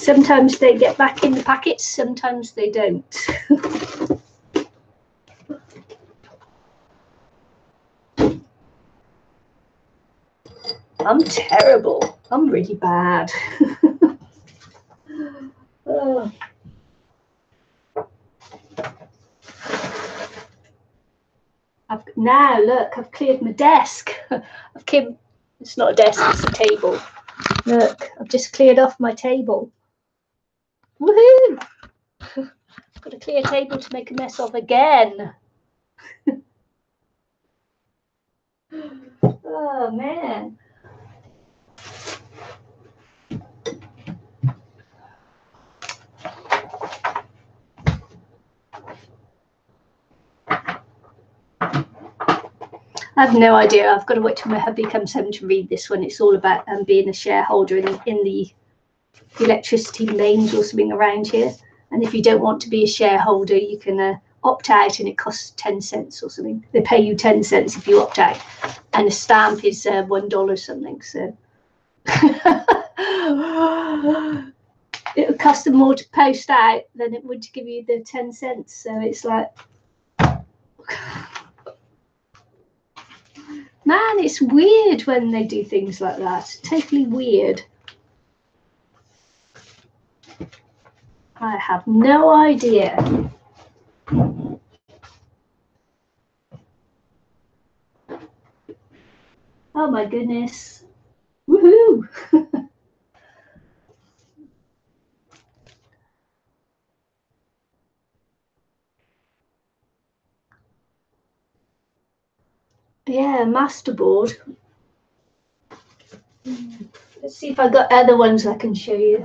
Sometimes they get back in the packets, sometimes they don't. I'm terrible. I'm really bad. Oh. Now look, I've cleared my desk. It's not a desk, it's a table. Look, I've just cleared off my table. Woohoo! Got a clear table to make a mess of again. Oh man. I have no idea. I've got to wait till my hubby comes home to read this one. It's all about being a shareholder in the electricity lanes or something around here. And if you don't want to be a shareholder, you can opt out, and it costs 10 cents or something. They pay you 10 cents if you opt out, and a stamp is $1 something. So it would cost them more to post out than it would to give you the 10 cents. So it's like, man, it's weird when they do things like that. Totally weird. I have no idea. Oh my goodness. Woohoo! Yeah, masterboard. Let's see if I got other ones I can show you.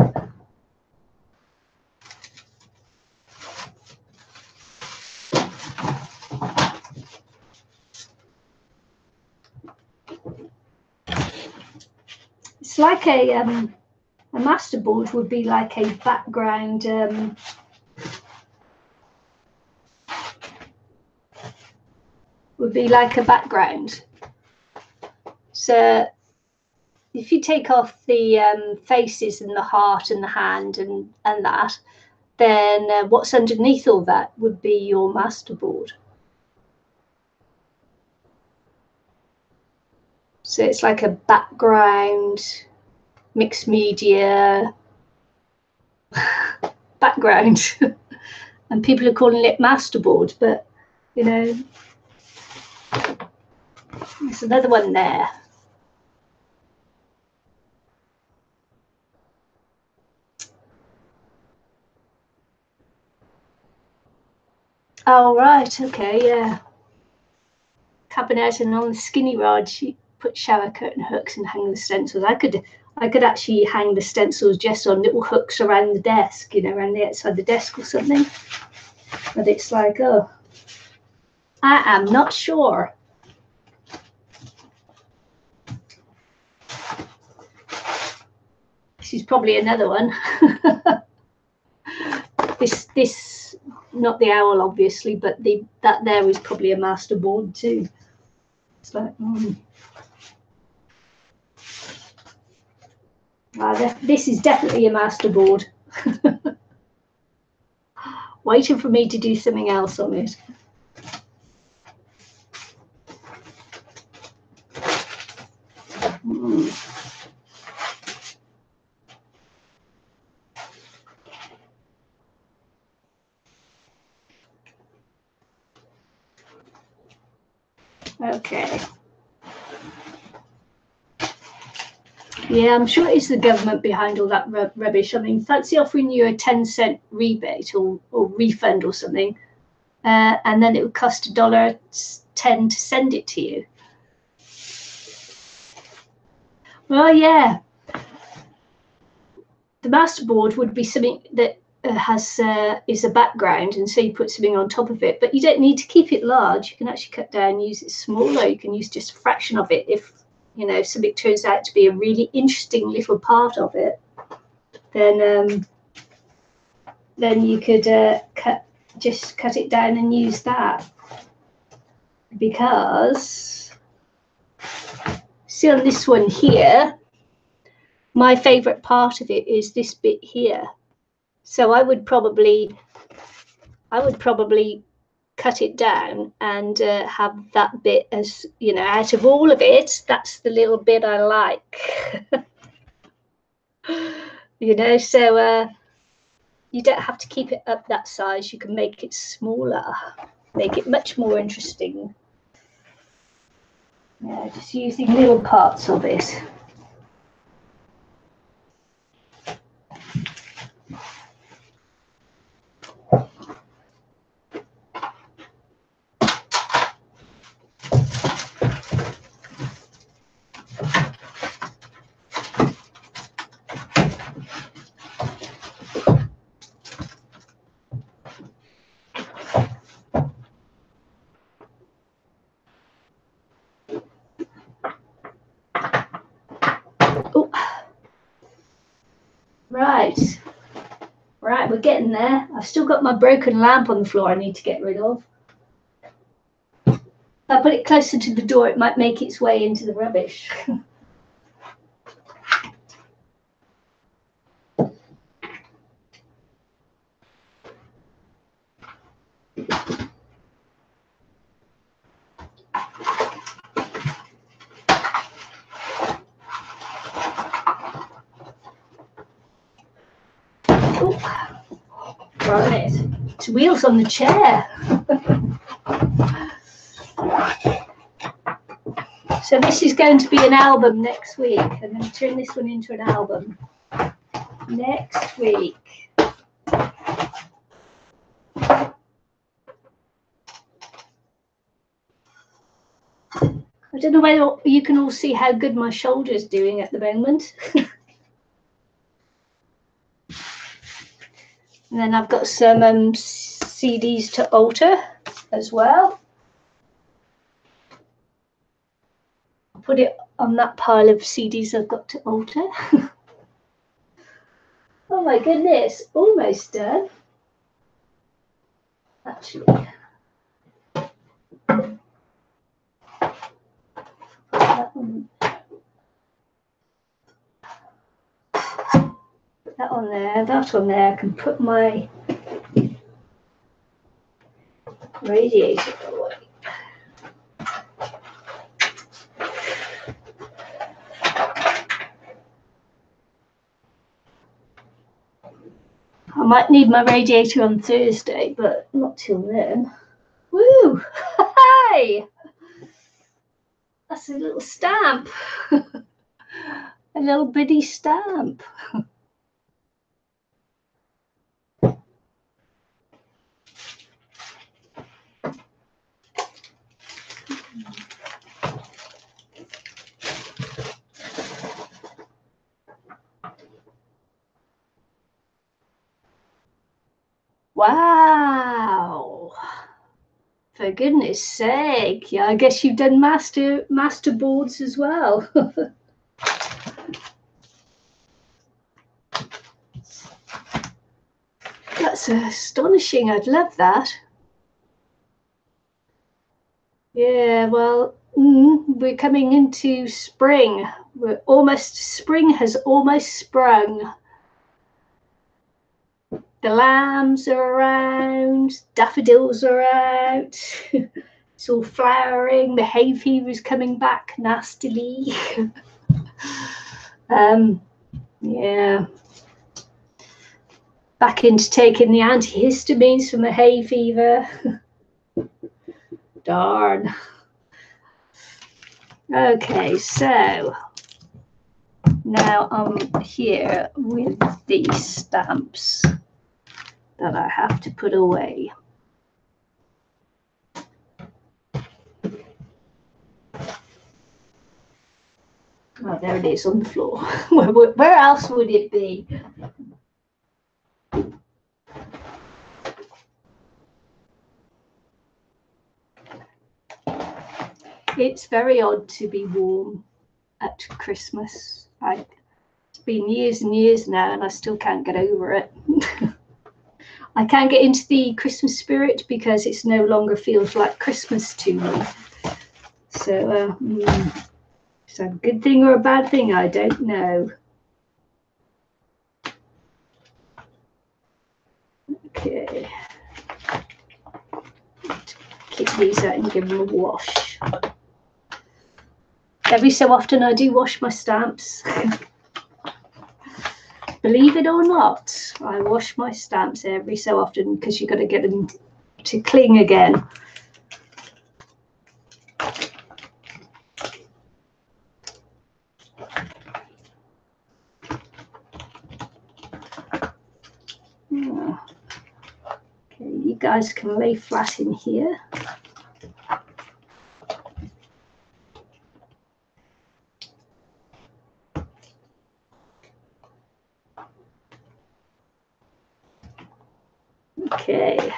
It's like a masterboard would be like a background So if you take off the faces and the heart and the hand and that, then what's underneath all that would be your masterboard. So it's like a background, mixed media background. And people are calling it masterboard, but you know, there's another one there. Oh right, okay, yeah. Cabinet, and on the skinny rods you put shower curtain hooks and hang the stencils. I could actually hang the stencils just on little hooks around the desk, you know, around the outside the desk or something. But it's like, oh, I am not sure. This is probably another one. this not the owl obviously, but that there is probably a masterboard too. It's like, this is definitely a masterboard. Waiting for me to do something else on it. Okay. Yeah, I'm sure it's the government behind all that rubbish. I mean, fancy offering you a 10-cent rebate or refund or something, and then it would cost $1.10 to send it to you. Well, yeah. The masterboard would be something that is a background, and so you put something on top of it, but you don't need to keep it large. You can actually cut down and use it smaller. You can use just a fraction of it if, you know, if something turns out to be a really interesting little part of it, then you could cut it down and use that. Because see on this one here, my favorite part of it is this bit here. So I would probably cut it down and have that bit as, you know, out of all of it, that's the little bit I like. You know, so you don't have to keep it up that size. You can make it smaller, make it much more interesting. Yeah, just using little parts of it. Right, we're getting there. I've still got my broken lamp on the floor I need to get rid of. If I put it closer to the door, it might make its way into the rubbish. Right, it's wheels on the chair. So this is going to be an album next week. I'm going to turn this one into an album next week. I don't know whether you can all see how good my shoulder's doing at the moment. And then I've got some CDs to alter as well. I'll put it on that pile of CDs I've got to alter. Oh my goodness, almost done. Actually. That on there, that on there. I can put my radiator away. I might need my radiator on Thursday, but not till then. Woo! Hi! That's a little stamp. A little bitty stamp. Wow. For goodness sake. Yeah, I guess you've done master boards as well. That's astonishing. I'd love that. Yeah, well, we're coming into spring. Spring has almost sprung. The lambs are around, daffodils are out, it's all flowering, the hay fever's coming back nastily. Yeah. Back into taking the antihistamines from the hay fever. Darn. Okay, so now I'm here with these stamps that I have to put away. Oh, there it is on the floor. Where else would it be? It's very odd to be warm at Christmas. It's been years and years now and I still can't get over it. I can't get into the Christmas spirit because it no longer feels like Christmas to me. So, is that a good thing or a bad thing? I don't know. Okay. Keep these out and give them a wash. Every so often I do wash my stamps. Believe it or not, I wash my stamps every so often because you've got to get them to cling again. Okay, you guys can lay flat in here. Okay.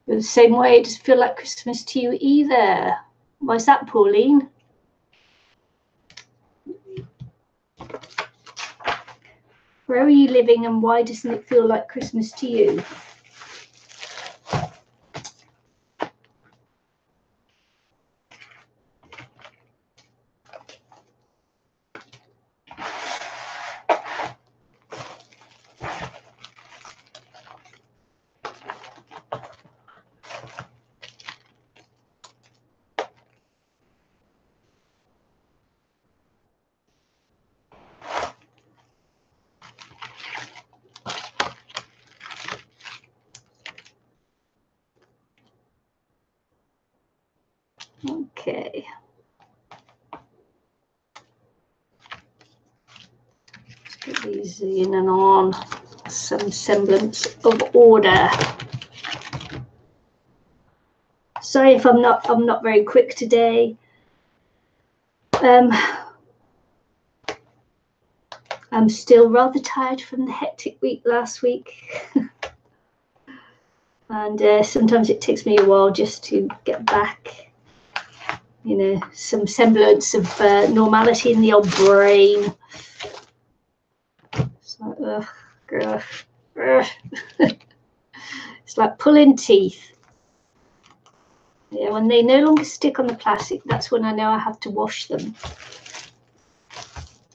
The same way, it doesn't feel like Christmas to you either. Why's that, Pauline? Where are you living and why doesn't it feel like Christmas to you? Okay. Let's get these in and on. Some semblance of order. Sorry if I'm not very quick today. I'm still rather tired from the hectic week last week. And sometimes it takes me a while just to get back, you know, some semblance of normality in the old brain. So, it's like pulling teeth. Yeah, when they no longer stick on the plastic, that's when I know I have to wash them.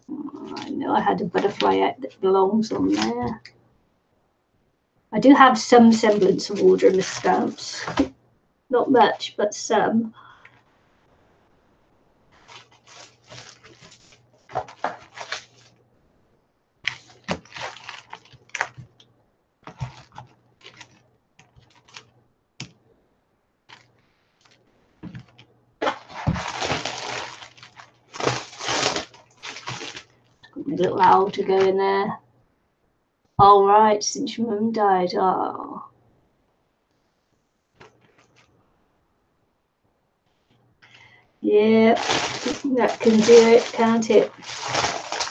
Oh, I know I had a butterfly out that belongs on there. I do have some semblance of order in the stamps. Not much, but some. Got my little owl to go in there. All right, since your mum died. Oh. Yeah, that can do it, can't it?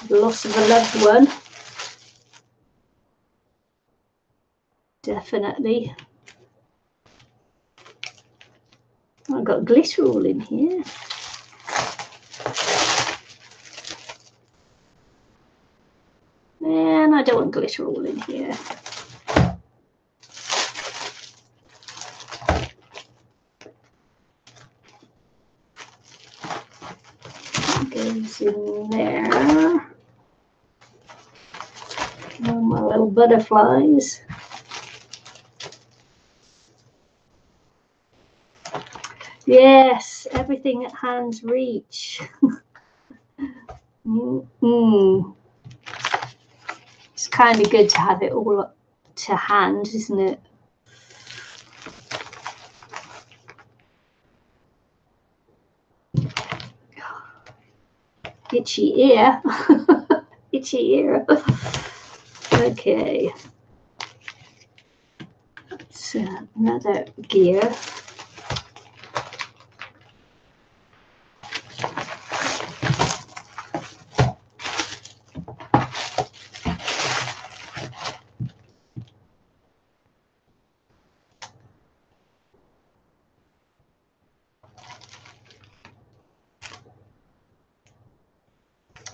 The loss of a loved one. Definitely. I've got glitter all in here. And I don't want glitter all in here. Goes in there. Oh, my little butterflies. Yes, everything at hand's reach. It's kind of good to have it all up to hand, isn't it? Itchy ear. Itchy ear. Okay. That's another gear.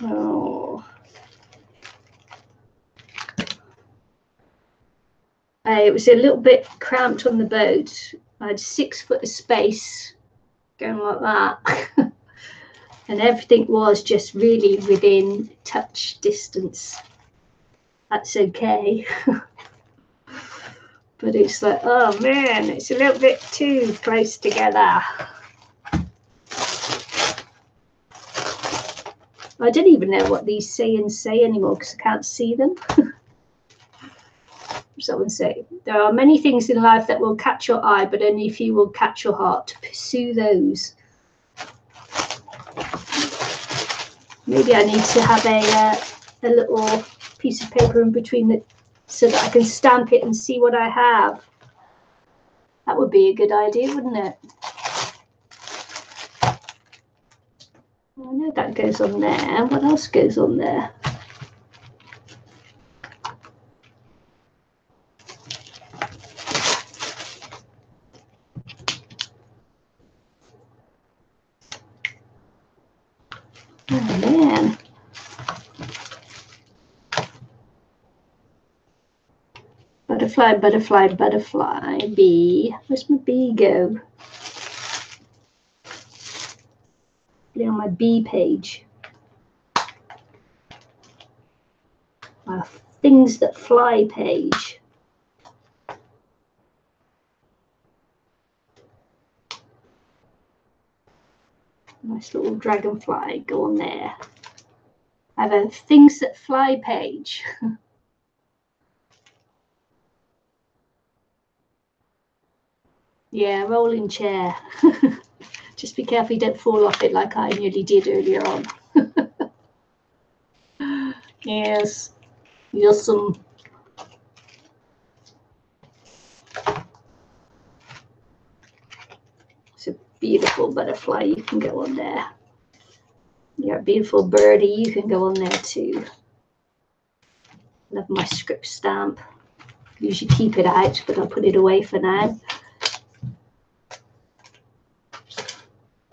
Oh. It was a little bit cramped on the boat. I had 6 foot of space going like that. and everything was just really within touch distance. That's okay. But it's like, oh man, it's a little bit too close together. I don't even know what these sayings say anymore because I can't see them. Someone say, there are many things in life that will catch your eye, but only a few will catch your heart. Pursue those. Maybe I need to have a little piece of paper in between it so that I can stamp it and see what I have. That would be a good idea, wouldn't it? I know that goes on there. What else goes on there? Oh man. Butterfly, butterfly, butterfly, bee. Where's my bee go? Put it on my bee page. My things that fly page. Nice little dragonfly, go on there. I have a things that fly page. Yeah, rolling chair. Just be careful you don't fall off it like I nearly did earlier on. Yes, awesome. It's a beautiful butterfly, you can go on there. You're a beautiful birdie, you can go on there too. Love my script stamp. Usually keep it out, but I'll put it away for now.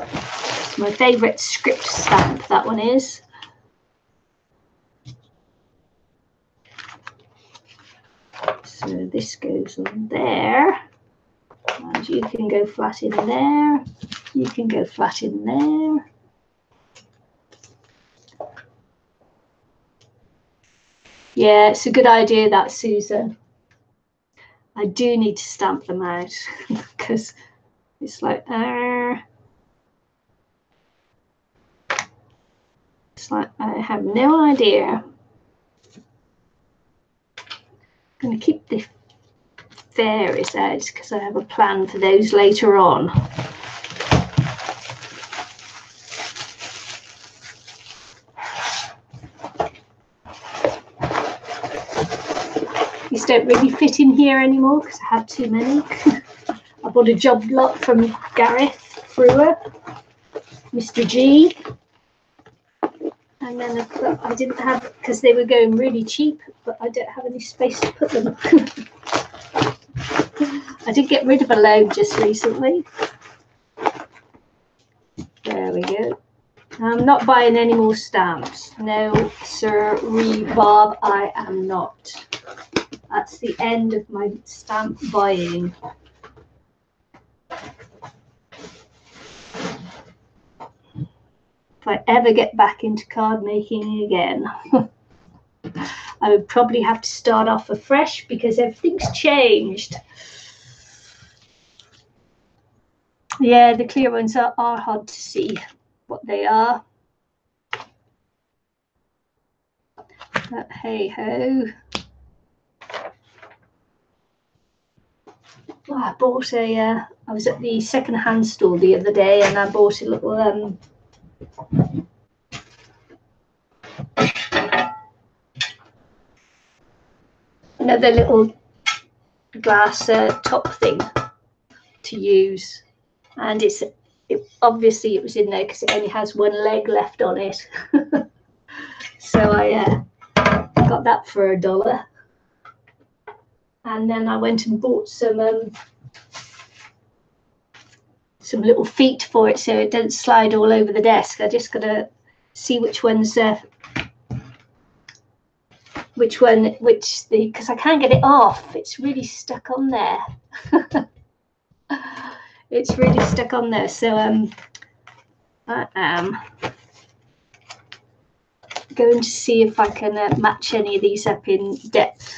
It's my favourite script stamp, that one is. So this goes on there. And you can go flat in there. You can go flat in there. Yeah, it's a good idea that, Susan. I do need to stamp them out because it's like, it's like I have no idea. I'm going to keep the fairies out because I have a plan for those later on. These don't really fit in here anymore because I had too many. I bought a job lot from Gareth Brewer, Mr. G. And then I didn't have, because they were going really cheap, but I don't have any space to put them. I did get rid of a load just recently. There we go. I'm not buying any more stamps. No, sir, Bob, I am not. That's the end of my stamp buying. If I ever get back into card making again, I would probably have to start off afresh because everything's changed. Yeah, the clear ones are hard to see what they are. But hey ho. Well, I bought I was at the second-hand store the other day and I bought a little another little glass top thing to use, and obviously it was in there because it only has one leg left on it. So I got that for $1, and then I went and bought some little feet for it so it doesn't slide all over the desk. I just gotta see which one's because I can't get it off. It's really stuck on there. It's really stuck on there. So I am going to see if I can match any of these up in depth.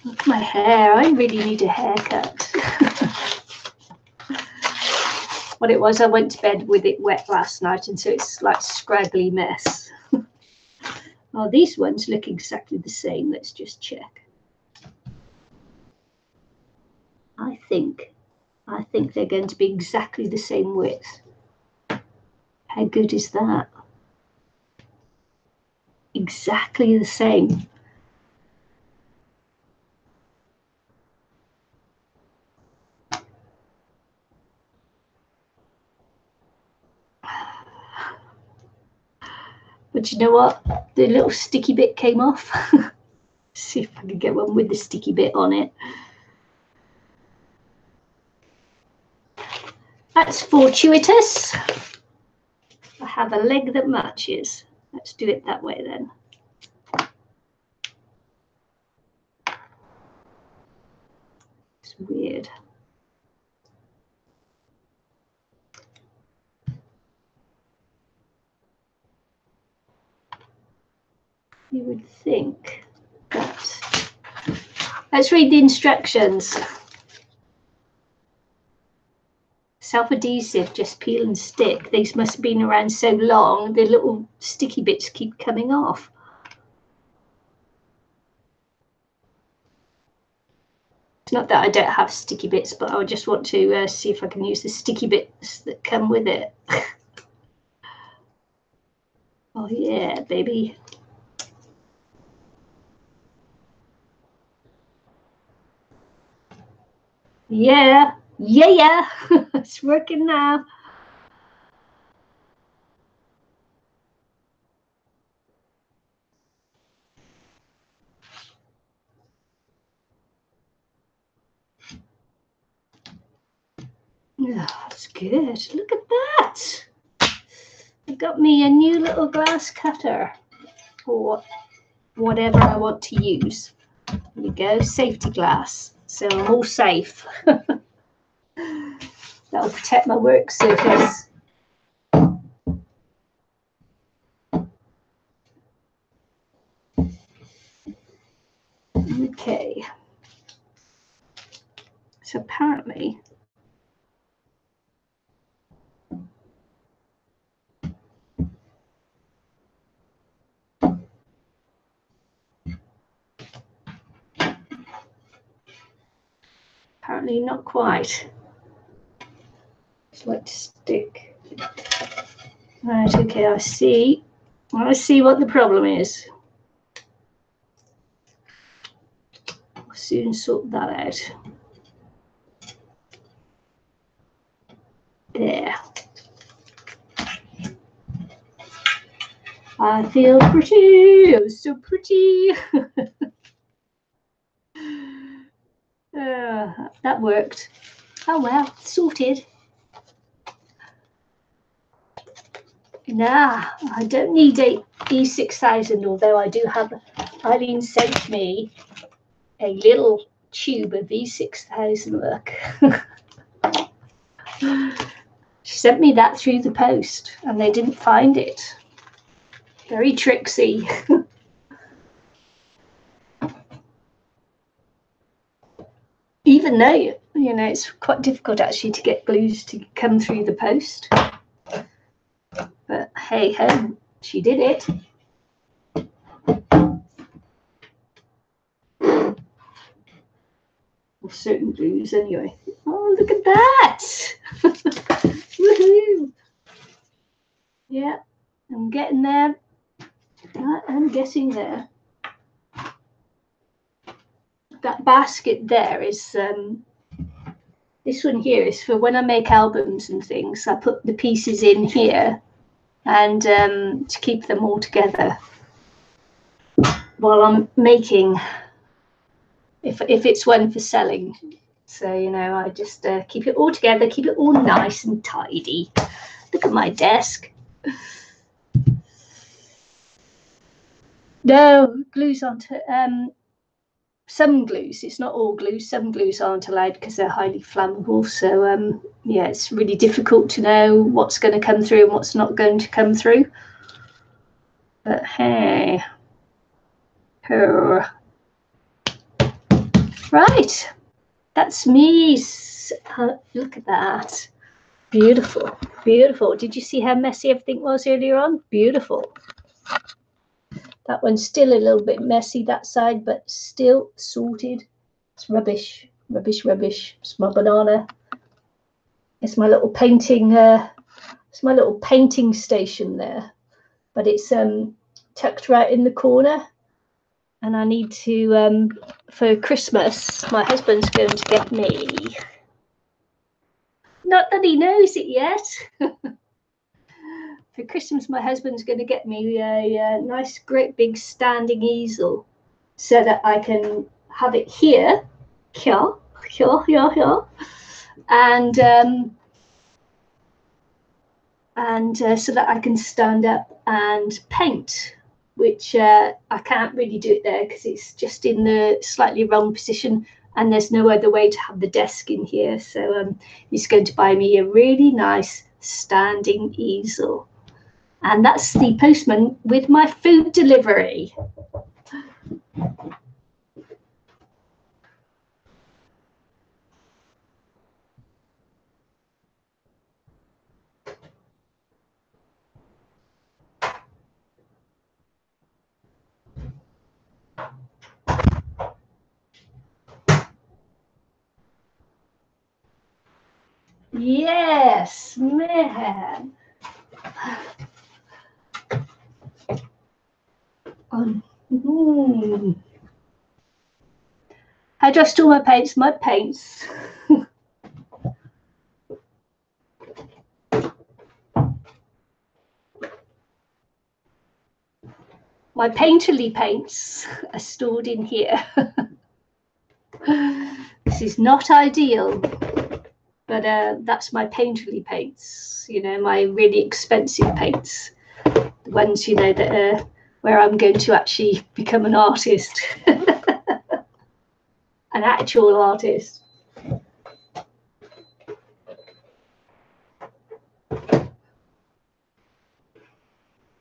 Look at my hair. I really need a haircut. What it was, I went to bed with it wet last night, and so it's like a scraggly mess. Oh, these ones look exactly the same. Let's just check. I think they're going to be exactly the same width. How good is that? Exactly the same. But you know what? The little sticky bit came off. See if I can get one with the sticky bit on it. That's fortuitous. I have a leg that matches. Let's do it that way then. It's weird. You would think that. Let's read the instructions. Self-adhesive, just peel and stick. These must have been around so long, the little sticky bits keep coming off. It's not that I don't have sticky bits, but I just want to see if I can use the sticky bits that come with it. Oh yeah, baby. Yeah, yeah, it's working now. Oh, that's good. Look at that. I got me a new little glass cutter for whatever I want to use. There we go, safety glass. So I'm all safe. That'll protect my work surface. Okay. So apparently not quite. Just like to stick. Right, okay, I see what the problem is. I'll soon sort that out. There. I feel pretty, oh so pretty. That worked. Oh well, sorted. Nah, I don't need a E6000, although I do have, Eileen sent me a little tube of E6000, look. She sent me that through the post and they didn't find it. Very tricksy. Even though, you know, it's quite difficult actually to get glues to come through the post. But hey ho, she did it. Or certain glues anyway. Oh, look at that! Woohoo! Yeah, I'm getting there. I'm getting there. That basket there is, this one here is for when I make albums and things. I put the pieces in here and to keep them all together while I'm making, if it's one for selling. So, you know, I just keep it all together, keep it all nice and tidy. Look at my desk. No, glues onto, some glues, it's not all glues, some glues aren't allowed because they're highly flammable. So yeah, it's really difficult to know what's going to come through and what's not going to come through. But hey, her. Right, that's me. Look at that. Beautiful, beautiful. Did you see how messy everything was earlier on? Beautiful. That one's still a little bit messy, that side, but still sorted. It's rubbish, rubbish, rubbish. It's my banana. It's my little painting. It's my little painting station there, but it's tucked right in the corner. And I need to for Christmas. My husband's going to get me. Not that he knows it yet. For Christmas, my husband's going to get me a nice, great big standing easel so that I can have it here, and so that I can stand up and paint, which I can't really do it there because it's just in the slightly wrong position and there's no other way to have the desk in here. So he's going to buy me a really nice standing easel. And that's the postman with my food delivery. Yes, man. How do I store my paints? My paints. My painterly paints are stored in here. This is not ideal, but that's my painterly paints, you know, my really expensive paints. The ones, you know, that are where I'm going to actually become an artist. An actual artist.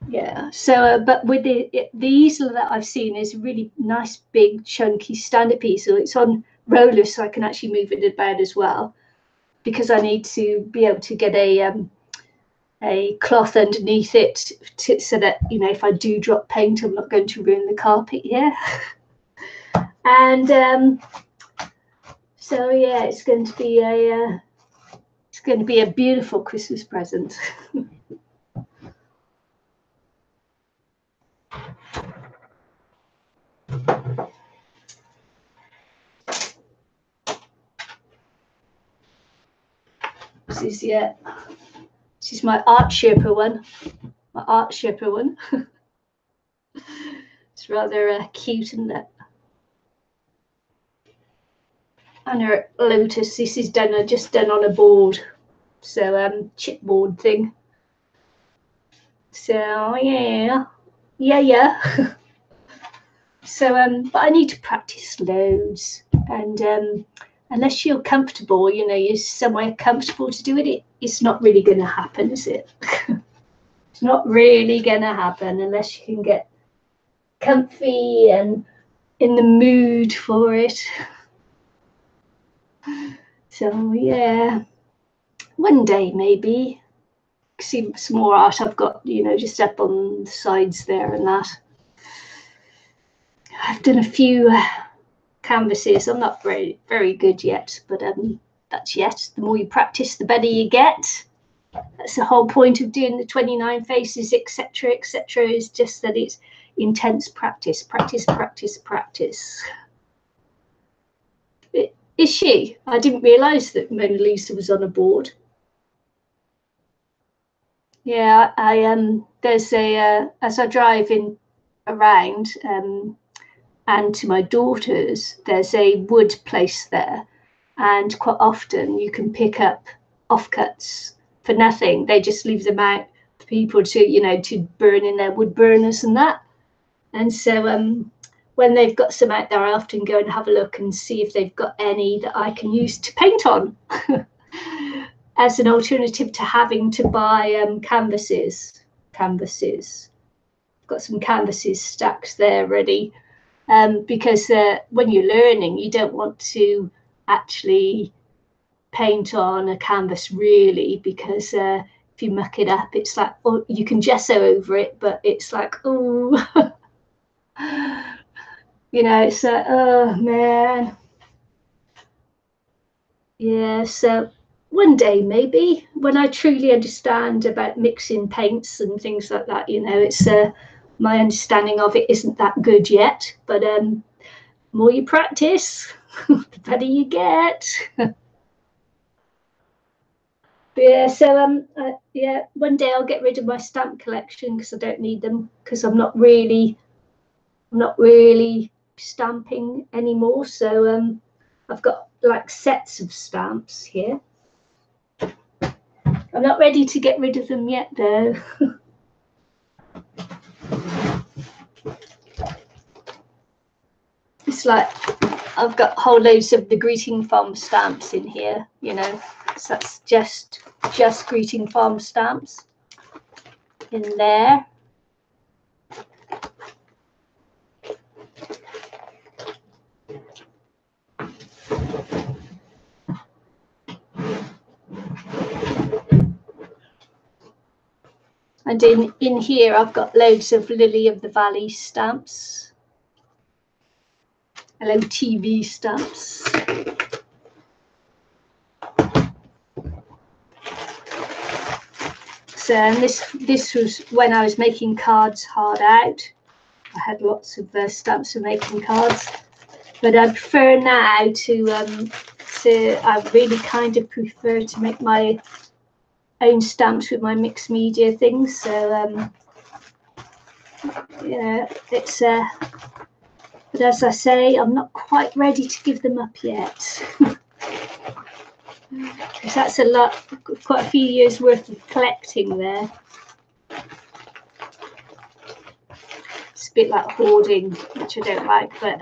Yeah, so but with the easel that I've seen is a really nice big chunky stand-up easel. It's on rollers, so I can actually move it about as well, because I need to be able to get a cloth underneath it so that, you know, if I do drop paint, I'm not going to ruin the carpet here. And so yeah, it's going to be a beautiful Christmas present. This is my art Sherpa one. My art Sherpa one. It's rather cute, isn't it? And her lotus. This is just done on a board, so chipboard thing. So yeah. So but I need to practice loads, and unless you're comfortable, you know, you're somewhere comfortable to do it, it's not really going to happen, is it? It's not really going to happen unless you can get comfy and in the mood for it. So yeah, one day maybe. See some more art I've got, you know, just up on the sides there and that. I've done a few canvases. I'm not very good yet, but that's yet. The more you practice, the better you get. That's the whole point of doing the 29 faces, etc., etc., is just that it's intense practice, practice, practice, practice. Is she? I didn't realise that Mona Lisa was on a board. Yeah, there's as I drive in around, and to my daughter's, there's a wood place there, and quite often you can pick up offcuts for nothing. They just leave them out for people to, you know, to burn in their wood burners and that. And so when they've got some out there, I often go and have a look and see if they've got any that I can use to paint on as an alternative to having to buy canvases. I've got some canvases stacked there ready, because when you're learning, you don't want to actually paint on a canvas really, because if you muck it up, it's like, oh, you can gesso over it, but it's like, oh, you know, it's oh man. Yeah, so one day maybe, when I truly understand about mixing paints and things like that, you know, it's my understanding of it isn't that good yet, but more you practice, the better you get. Yeah, so yeah, one day I'll get rid of my stamp collection because I don't need them, because I'm not really stamping anymore. So I've got like sets of stamps here. I'm not ready to get rid of them yet though. It's like I've got whole loads of the greeting farm stamps in here, you know, so that's just greeting farm stamps in there. And in here I've got loads of Lily of the Valley stamps, LOTV stamps. So, and this was when I was making cards hard out. I had lots of stamps for making cards, but I prefer now to I really kind of prefer to make my own stamps with my mixed media things. So you know, it's but as I say, I'm not quite ready to give them up yet. Because that's a lot, quite a few years worth of collecting there. It's a bit like hoarding, which I don't like, but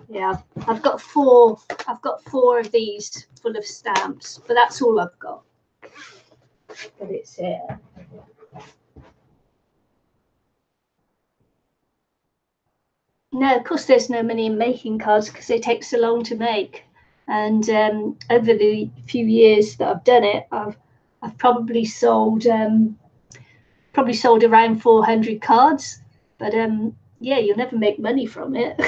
yeah, I've got four of these full of stamps, but that's all I've got. But it's no, of course there's no money in making cards because they take so long to make. And over the few years that I've done it, I've probably sold around 400 cards. But yeah, you'll never make money from it.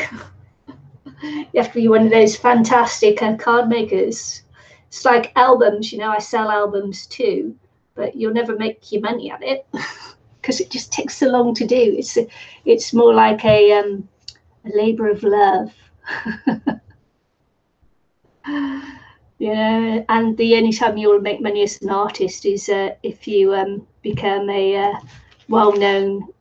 You have to be one of those fantastic card makers. It's like albums, you know, I sell albums too, but you'll never make your money at it because it just takes so long to do. It's more like a labor of love. Yeah, and the only time you'll make money as an artist is if you become a well-known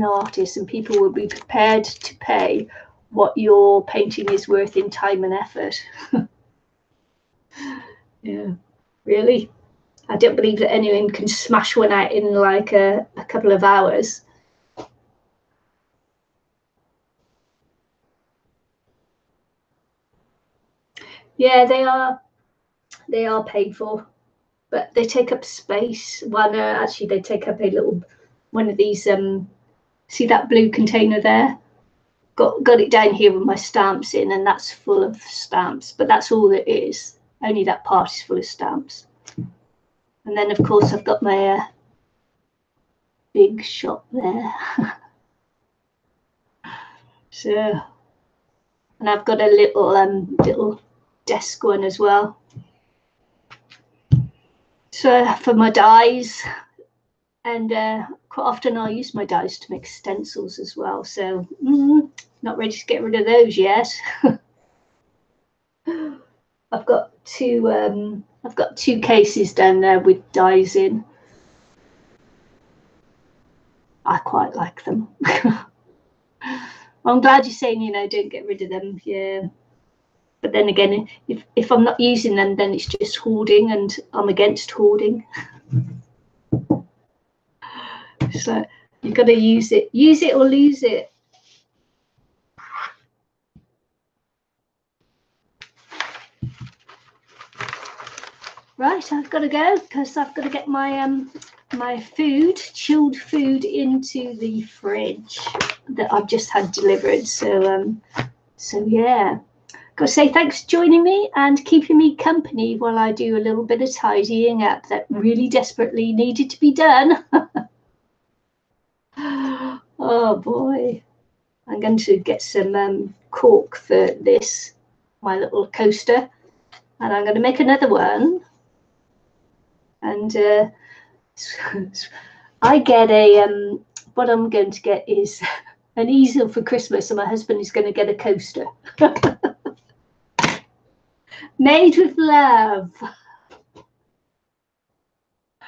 artist, and people will be prepared to pay what your painting is worth in time and effort. Yeah, really. I don't believe that anyone can smash one out in like a couple of hours. Yeah, they are painful, but they take up space. Well, no, actually they take up a little one of these see that blue container there? Got it down here with my stamps in, and that's full of stamps, but that's all it is. Only that part is full of stamps. And then of course I've got my big shop there. So, and I've got a little desk one as well. So for my dies, and quite often I'll use my dies to make stencils as well. So not ready to get rid of those yet. I've got two cases down there with dies in. I quite like them. I'm glad you're saying, you know, don't get rid of them. Yeah. But then again, if I'm not using them, then it's just hoarding, and I'm against hoarding. So You've got to use it or lose it. Right, I've got to go because I've got to get my my food, chilled food, into the fridge that I've just had delivered. So yeah, got to say thanks for joining me and keeping me company while I do a little bit of tidying up that really desperately needed to be done. Oh boy, I'm going to get some cork for this, my little coaster, and I'm going to make another one. And I get a what I'm going to get is an easel for Christmas, and my husband is going to get a coaster. Made with love.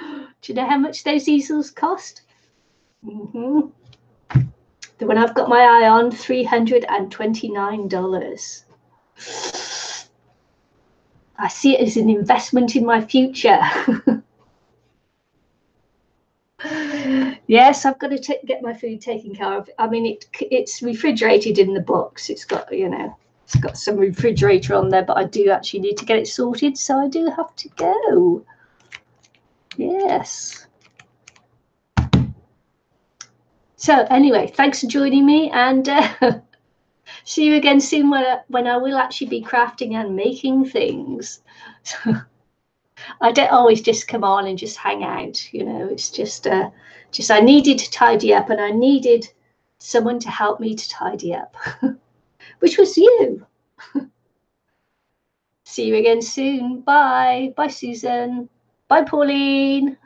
Do you know how much those easels cost? The one I've got my eye on, $329. I see it as an investment in my future. Yes, I've got to get my food taken care of. I mean, it's refrigerated in the box. It's got, you know, it's got some refrigerator on there, but I do actually need to get it sorted, so I do have to go. Yes. So anyway, thanks for joining me, and see you again soon when I will actually be crafting and making things. I don't always just come on and just hang out, you know. It's just I needed to tidy up, and I needed someone to help me to tidy up, which was you. See you again soon. Bye. Bye, Susan. Bye, Pauline.